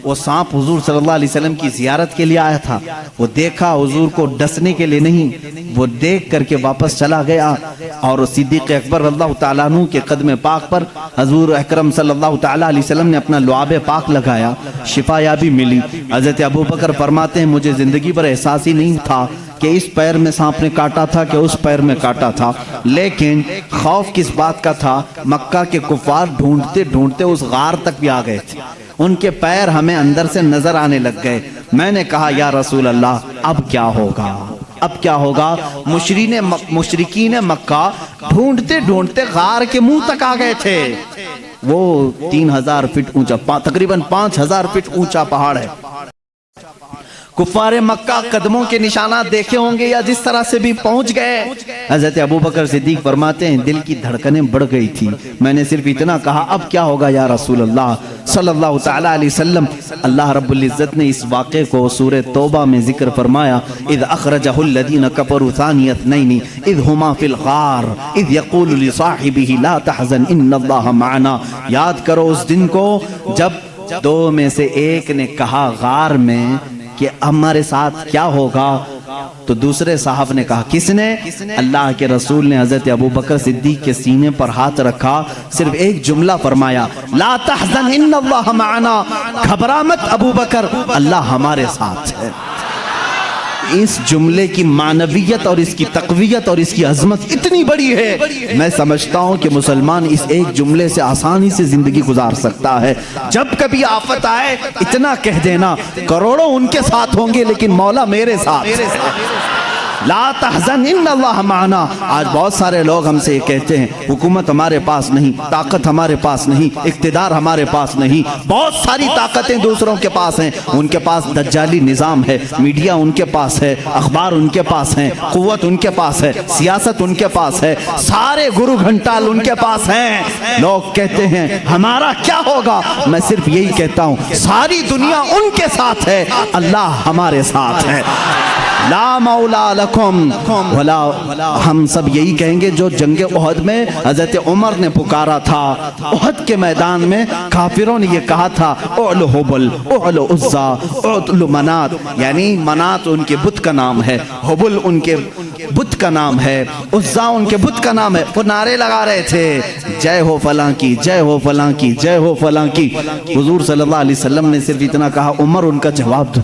وہ سانپ حضور صلی اللہ علیہ وسلم کی زیارت کے لیے آیا تھا، وہ دیکھا حضور کو ڈسنے کے لیے نہیں، وہ دیکھ کر کے واپس چلا گیا، اور صدیق اکبر رضی اللہ تعالیٰ عنہ کے قدم پاک پر حضور اکرم صلی اللہ تعالیٰ علیہ وسلم نے اپنا لعاب پاک لگایا، شفا یابی ملی۔ حضرت ابوبکر فرماتے ہیں مجھے زندگی پر احساس ہی نہیں تھا کہ اس پیر میں سانپ نے کاٹا تھا کہ اس پیر میں کاٹا تھا، لیکن خوف کس بات کا تھا، مکہ کے کفار ڈھونڈتے ڈھونڈتے اس غار تک بھی آ گئے تھے، ان کے پیر ہمیں اندر سے نظر آنے لگ گئے۔ میں نے کہا یا رسول اللہ اب کیا ہوگا، اب کیا ہوگا؟ مشرکین مکہ ڈھونڈتے ڈھونڈتے غار کے منہ تک آ گئے تھے، وہ 3000 فٹ اونچا، تقریباً 5000 فٹ اونچا پہاڑ ہے۔ کفار مکہ قدموں کے نشانات دیکھے ہوں گے یا جس طرح سے بھی پہنچ گئے۔ حضرت ابوبکر صدیق فرماتے ہیں دل کی دھڑکنیں بڑھ گئی تھی، میں نے صرف اتنا کہا اب کیا ہوگا یا رسول اللہ صلی اللہ تعالیٰ علیہ وسلم۔ اللہ رب العزت نے اس واقعے کو سورہ توبہ میں ذکر فرمایا، اذ اخرجہ الذین کفروا ثانی اثنین اذ ہما فی الغار اذ یقول لصاحبہ لا تحزن ان اللہ معنا۔ یاد کرو اس دن کو جب دو میں سے ایک نے کہا غار میں کہ ہمارے ساتھ کیا ہوگا، تو دوسرے صاحب نے کہا، کس نے؟ اللہ کے رسول نے حضرت ابوبکر صدیق کے سینے پر ہاتھ رکھا، صرف ایک جملہ فرمایا، لا تحزن ان اللہ معنا، گھبرا مت ابوبکر، اللہ ہمارے ساتھ ہے۔ اس جملے کی معنویت اور اس کی تقویت اور اس کی عظمت اتنی بڑی ہے، میں سمجھتا ہوں کہ مسلمان اس ایک جملے سے آسانی سے زندگی گزار سکتا ہے۔ جب کبھی آفت آئے اتنا کہہ دینا، کروڑوں ان کے ساتھ ہوں گے لیکن مولا میرے ساتھ، لا تحزن ان اللہ معنا۔ آج بہت سارے لوگ ہم سے یہ کہتے ہیں، حکومت ہمارے پاس نہیں، طاقت ہمارے پاس نہیں، اقتدار ہمارے پاس نہیں، بہت ساری طاقتیں دوسروں کے پاس ہیں، ان کے پاس دجالی نظام ہے، میڈیا ان کے پاس ہے، اخبار ان کے پاس ہیں، قوت ان کے پاس ہے، سیاست ان کے پاس ہے، سارے گرو گھنٹال ان کے پاس ہیں۔ لوگ کہتے ہیں ہمارا کیا ہوگا، میں صرف یہی کہتا ہوں ساری دنیا ان کے ساتھ ہے، اللہ ہمارے ساتھ ہے۔ لا مولا لکم ولا، ہم سب یہی کہیں گے جو جنگ احد میں حضرت عمر نے پکارا تھا، احد کے میدان میں کافروں نے یہ کہا تھا، اعلو حبل اعلو عزا اعلو منات، یعنی منات ان کے بت کا نام ہے، حبل ان کے بت کا نام ہے، عزا ان کے بت کا نام ہے۔ وہ نعرے لگا رہے تھے، جے ہو فلاں کی، جے ہو فلاں کی، جے ہو فلاں کی۔ حضور صلی اللہ علیہ وسلم نے صرف اتنا کہا، عمر ان کا جواب دو،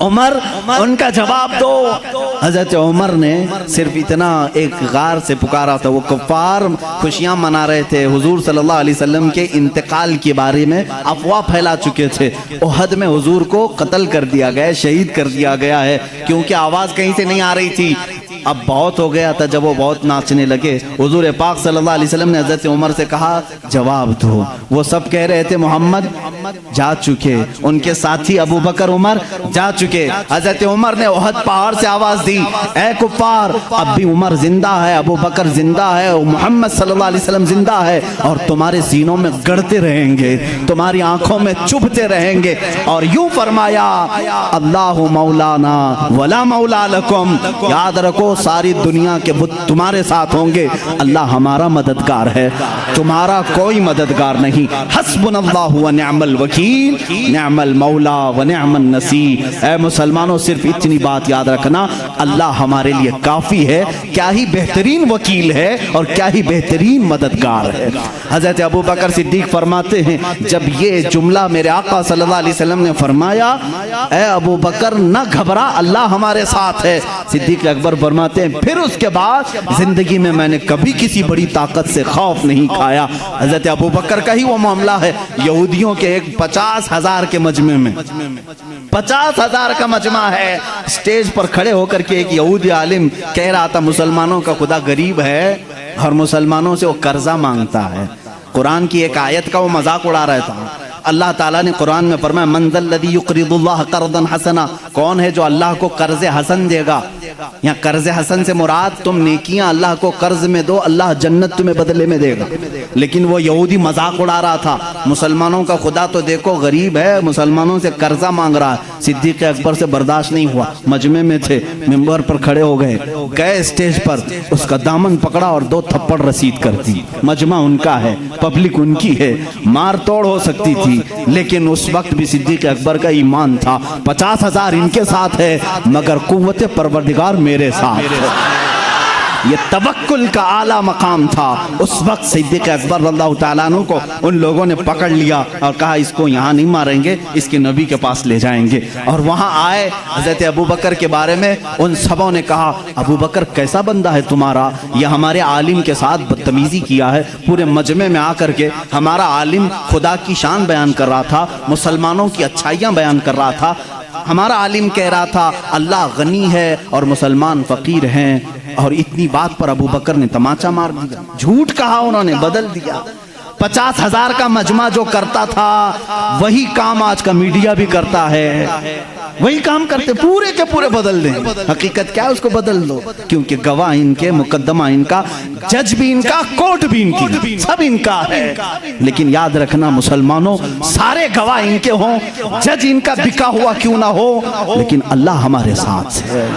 عمر ان کا جواب دو۔ حضرت عمر نے صرف اتنا ایک غار سے پکارا تھا، وہ کفار خوشیاں منا رہے تھے، حضور صلی اللہ علیہ وسلم کے انتقال کے بارے میں افواہ پھیلا چکے تھے، احد میں حضور کو قتل کر دیا گیا، شہید کر دیا گیا ہے، کیونکہ آواز کہیں سے نہیں آ رہی تھی۔ اب بہت ہو گیا تھا، جب وہ بہت ناچنے لگے، حضور پاک صلی اللہ علیہ وسلم نے حضرت عمر سے کہا جواب دو۔ وہ سب کہہ رہے تھے محمد جا چکے، ان کے ساتھی ابوبکر عمر جا چکے۔ حضرت عمر نے احد پہاڑ سے آواز دی، اے کفار، اب بھی عمر زندہ ہے، ابوبکر زندہ ہے، محمد صلی اللہ علیہ وسلم زندہ ہے، اور تمہارے سینوں میں گڑتے رہیں گے، تمہاری آنکھوں میں چبھتے رہیں گے۔ اور یوں فرمایا، اللہ مولانا ولا مولا لکم، یاد رکھو ساری دنیا کے بت تمہارے ساتھ ہوں گے، اللہ ہمارا مددگار ہے، تمہارا کوئی مددگار نہیں۔ حسبنا اللہ ونعم الوکیل، نعم المولا ونعم النصیر۔ اے مسلمانوں، صرف اتنی بات یاد رکھنا، اللہ ہمارے لیے کافی ہے، کیا ہی بہترین وکیل ہے اور کیا ہی بہترین مددگار ہے۔ حضرت ابوبکر صدیق فرماتے ہیں، جب یہ جملہ میرے آقا صلی اللہ علیہ وسلم نے فرمایا، اے ابوبکر نہ گھبرا، اللہ ہمارے ساتھ ہے، صدیق اکبر فرماتے ہیں پھر اس کے بعد زندگی میں میں نے کبھی کسی بڑی طاقت سے خوف نہیں کھایا۔ حضرت ابوبکر کا ہی وہ معاملہ ہے، یہودیوں کے ایک 50,000 کے مجمع میں، 50,000 کا مجمع ہے، سٹیج پر کھڑے ہو کر کے ایک یہودی عالم کہہ رہا تھا مسلمانوں کا خدا غریب ہے اور مسلمانوں سے وہ قرضہ مانگتا ہے۔ قرآن کی ایک آیت کا وہ مذاق اڑا رہا تھا۔ اللہ تعالیٰ نے قرآن میں فرمایا، من ذا الذی یقرض اللہ قرضا حسنا، کون ہے جو اللہ کو قرض حسن دے گا؟ یہاں قرض حسن سے مراد تم نیکیاں اللہ کو قرض میں دو، اللہ جنت تمہیں بدلے میں دے گا۔ لیکن وہ یہودی مذاق اڑا رہا تھا، مسلمانوں کا خدا تو دیکھو غریب ہے، مسلمانوں سے قرضہ مانگ رہا ہے۔ صدیق اکبر سے برداشت نہیں ہوا، مجمع میں تھے، ممبر پر کھڑے ہو گئے اسٹیج پر، اس کا دامن پکڑا اور 2 تھپڑ رسید کر دی۔ مجمع ان کا ہے، پبلک ان کی ہے، مار توڑ ہو سکتی تھی، لیکن اس وقت بھی صدیق اکبر کا ایمان تھا، 50,000 ان کے ساتھ ہے مگر قوت پروردگار میرے ساتھ ہے۔ یہ توکل کا اعلیٰ مقام تھا۔ اس وقت صدیق اکبر رضی اللہ تعالیٰ عنہ کو ان لوگوں نے پکڑ لیا اور کہا اس کو یہاں نہیں ماریں گے، اس کے نبی کے پاس لے جائیں گے۔ اور وہاں آئے حضرت ابوبکر کے بارے میں ان سبوں نے کہا، ابوبکر کیسا بندہ ہے تمہارا، یہ ہمارے عالم کے ساتھ بدتمیزی کیا ہے۔ پورے مجمع میں آ کر کے ہمارا عالم خدا کی شان بیان کر رہا تھا، مسلمانوں کی اچھائیاں بیان کر رہا تھا، ہمارا عالم کہہ رہا تھا اللہ غنی ہے اور مسلمان فقیر ہیں، اور اتنی بات پر ابوبکر نے تماچا مار دیا، جھوٹ کہا، انہوں نے بدل دیا۔ 50,000 کا مجمع جو کرتا تھا وہی کام آج کا میڈیا بھی کرتا ہے، وہی کام کرتے، پورے کے پورے بدل دیں۔ حقیقت کیا ہے، اس کو بدل دو، کیونکہ گواہ ان کے، مقدمہ ان کا، جج بھی ان کا، کورٹ بھی ان کی، سب ان کا ہے۔ لیکن یاد رکھنا مسلمانوں، سارے گواہ ان کے ہوں، جج ان کا بکا ہوا کیوں نہ ہو، لیکن اللہ ہمارے ساتھ ہے،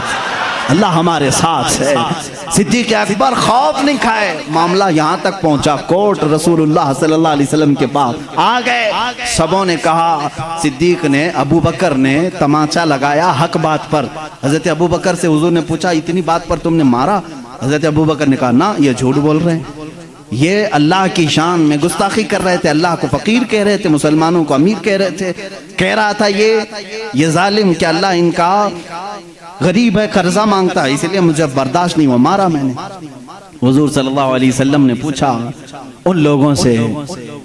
اللہ ہمارے ساتھ ہے۔ صدیق اکبر خوف نہیں کھائے، معاملہ یہاں تک پہنچا، کوٹ رسول اللہ صلی اللہ علیہ وسلم کے پاس آ گئے۔ سبوں نے کہا، صدیق نے، ابو بکر نے تماچا لگایا حق بات پر۔ حضرت ابو بکر سے حضور نے پوچھا اتنی بات پر تم نے مارا؟ حضرت ابو بکر نے کہا نا، یہ جھوٹ بول رہے ہیں، یہ اللہ کی شان میں گستاخی کر رہے تھے، اللہ کو فقیر کہہ رہے تھے، مسلمانوں کو امیر کہہ رہے تھے، کہہ رہا تھا یہ ظالم کہ اللہ ان کا غریب ہے، قرضہ مانگتا ہے، اس لیے مجھے برداشت نہیں ہوا، مارا میں نے۔ حضور صلی اللہ علیہ وسلم نے پوچھا ان لوگوں سے،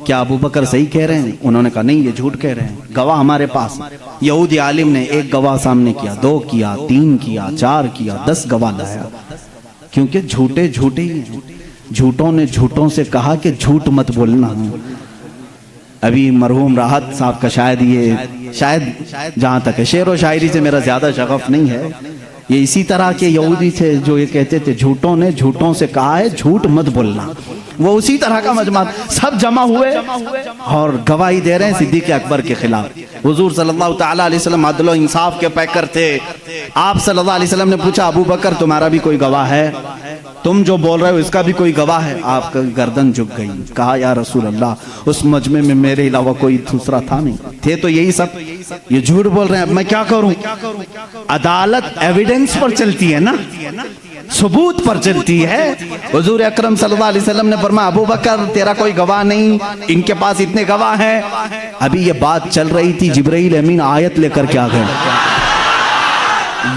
کیا ابو بکر صحیح کہہ رہے ہیں؟ انہوں نے کہا نہیں، یہ جھوٹ کہہ رہے ہیں، گواہ ہمارے پاس۔ یہودی عالم نے ایک گواہ سامنے کیا، 2 کیا، 3 کیا، 4 کیا، 10 گواہ لایا، کیونکہ جھوٹے جھوٹے ہی ہیں۔ جھوٹوں نے جھوٹوں سے کہا کہ جھوٹ مت بولنا۔ ابھی مرحوم راحت صاحب کا شاید جہاں تک ہے، شعر و شاعری سے میرا زیادہ شغف نہیں ہے، یہ اسی طرح کے یہودی تھے جو یہ کہتے تھے جھوٹوں نے جھوٹوں سے کہا ہے جھوٹ مت بولنا، وہ اسی طرح کا مجمع، سب جمع ہوئے اور گواہی دے رہے ہیں صدیق اکبر کے خلاف۔ حضور صلی اللہ تعالیٰ علیہ وسلم عدل و انصاف کے پیکر تھے۔ آپ صلی اللہ علیہ وسلم نے پوچھا، ابو بکر تمہارا بھی کوئی گواہ ہے؟ تم جو بول رہے ہو اس کا بھی کوئی گواہ ہے؟ آپ کا گردن جھک گئی، کہا یا رسول اللہ اس مجمع میں میرے علاوہ کوئی دوسرا تھا نہیں، تھے تو یہی سب، یہ جھوٹ بول رہے ہیں، اب میں کیا کروں؟ عدالت ایویڈنس پر چلتی ہے نا، ثبوت پر چلتی ہے۔ حضور اکرم صلی اللہ علیہ وسلم نے فرمایا، ابو بکر تیرا کوئی گواہ نہیں، ان کے پاس اتنے گواہ ہیں۔ ابھی یہ بات چل رہی تھی، جبرائیل امین آیت لے کر کے آ گئے،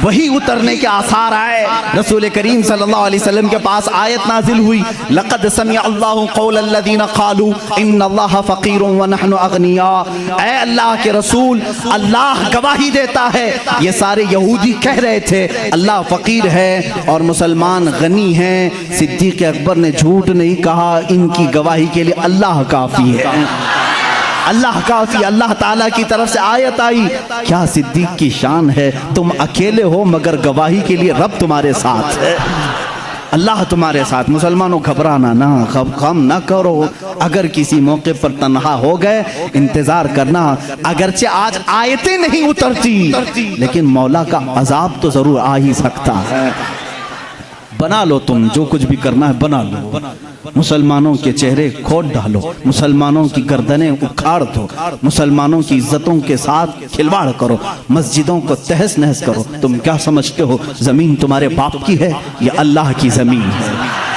وہی اترنے کے آثار آئے، رسول کریم صلی اللہ علیہ وسلم کے پاس آیت نازل ہوئی، لقد سمع اللہ قول الذین قالوا ان اللہ فقیر ونحن اغنیاء۔ اے اللہ کے رسول، اللہ گواہی دیتا ہے، یہ سارے یہودی کہہ رہے تھے اللہ فقیر ہے اور مسلمان غنی ہیں۔ صدیق اکبر نے جھوٹ نہیں کہا، ان کی گواہی کے لیے اللہ کافی ہے، اللہ کافی۔ اللہ تعالیٰ کی طرف سے آیت آئی، کیا صدیق کی شان ہے، تم اکیلے ہو مگر گواہی کے لیے رب تمہارے ساتھ ہے، اللہ تمہارے ساتھ۔ مسلمانوں گھبرانا نہ، غم نہ کرو، اگر کسی موقع پر تنہا ہو گئے انتظار کرنا، اگرچہ آج آیتیں نہیں اترتی لیکن مولا کا عذاب تو ضرور آ ہی سکتا ہے۔ بنا لو تم جو کچھ بھی کرنا ہے، بنا لو، مسلمانوں کے چہرے کھود ڈالو، مسلمانوں کی گردنیں اکھاڑ دو، مسلمانوں کی عزتوں کے ساتھ کھلواڑ کرو، مسجدوں کو تہس نہس کرو۔ تم کیا سمجھتے ہو زمین تمہارے باپ کی ہے؟ یہ اللہ کی زمین ہے،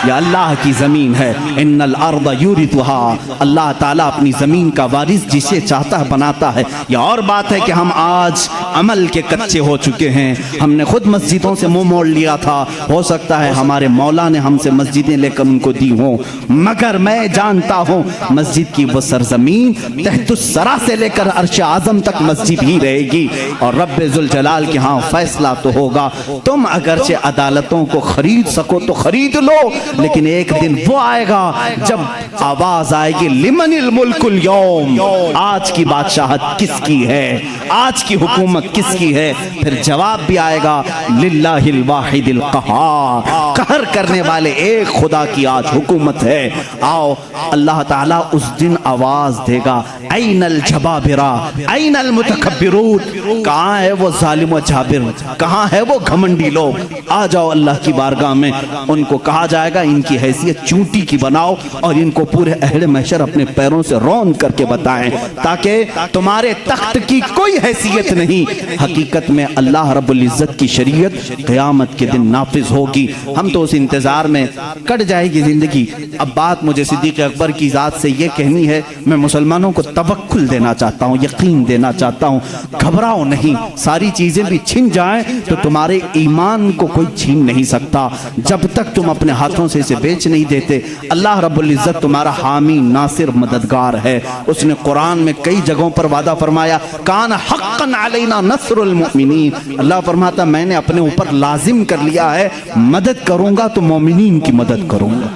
یہ اللہ کی زمین ہے۔ ان الارض یورثها، اللہ تعالیٰ اپنی زمین کا وارث جسے چاہتا ہے بناتا ہے۔ یہ اور بات ہے کہ ہم آج عمل کے کچے ہو چکے ہیں، ہم نے خود مسجدوں سے منہ موڑ لیا تھا، ہو سکتا ہے ہمارے مولا نے ہم سے مسجدیں لے کر ان کو دی ہوں، مگر میں جانتا ہوں مسجد کی وہ سرزمین تحت الثری سے لے کر عرش اعظم تک مسجد ہی رہے گی، اور رب ذوالجلال کے ہاں فیصلہ تو ہوگا۔ تم اگرچہ عدالتوں کو خرید سکو تو خرید لو، لیکن ایک دن وہ آئے گا جب آواز آئے گی لمن الملک اليوم، آج کی بادشاہت کس کی ہے، آج کی حکومت کس کی ہے؟ پھر جواب بھی آئے گا للہ الواحد القہار، قہر کرنے والے ایک خدا کی آج حکومت ہے۔ آؤ اللہ تعالیٰ اس دن آواز دے گا، این الجبابرہ این المتکبرون، کہاں ہے وہ ظالم و جابر، کہاں ہے وہ گھمنڈی لوگ؟ آ جاؤ اللہ کی بارگاہ میں، ان کو کہا جائے گا ان کی حیثیت چونٹی کی بناؤ اور ان کو پورے اہل محشر اپنے پیروں سے رون کر کے بتائیں، تاکہ تمہارے تخت کی کوئی حیثیت نہیں، حقیقت میں اللہ رب العزت کی شریعت قیامت کے دن نافذ ہوگی۔ ہم تو اس انتظار میں کٹ جائے گی زندگی۔ اب بات مجھے صدیق اکبر کی ذات سے یہ کہنی ہے، میں مسلمانوں کو توکل دینا چاہتا ہوں، یقین دینا چاہتا ہوں، گھبراؤ نہیں، ساری چیزیں بھی چھن جائیں تو تمہارے ایمان کو کوئی چھین نہیں سکتا جب تک تم اپنے ہاتھوں سے اسے بیچ نہیں دیتے۔ اللہ رب العزت تمہارا حامی ناصر مددگار ہے، اس نے قرآن میں کئی جگہوں پر وعدہ فرمایا، کان حقا علینا نصر المؤمنین، اللہ فرماتا میں نے اپنے اوپر لازم کر لیا ہے، مدد کروں گا تو مومنین کی مدد کروں گا،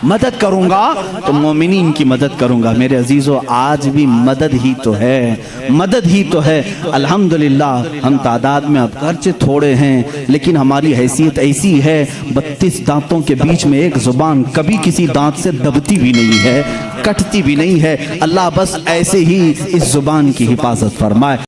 مدد کروں گا تو مومنین کی مدد کروں گا۔ میرے عزیزو آج بھی مدد ہی تو ہے، مدد ہی تو ہے۔ الحمدللہ ہم تعداد میں اگرچہ تھوڑے ہیں لیکن ہماری حیثیت ایسی ہے، 32 دانتوں کے بیچ میں ایک زبان کبھی کسی دانت سے دبتی بھی نہیں ہے، کٹتی بھی نہیں ہے۔ اللہ بس ایسے ہی اس زبان کی حفاظت فرمائے۔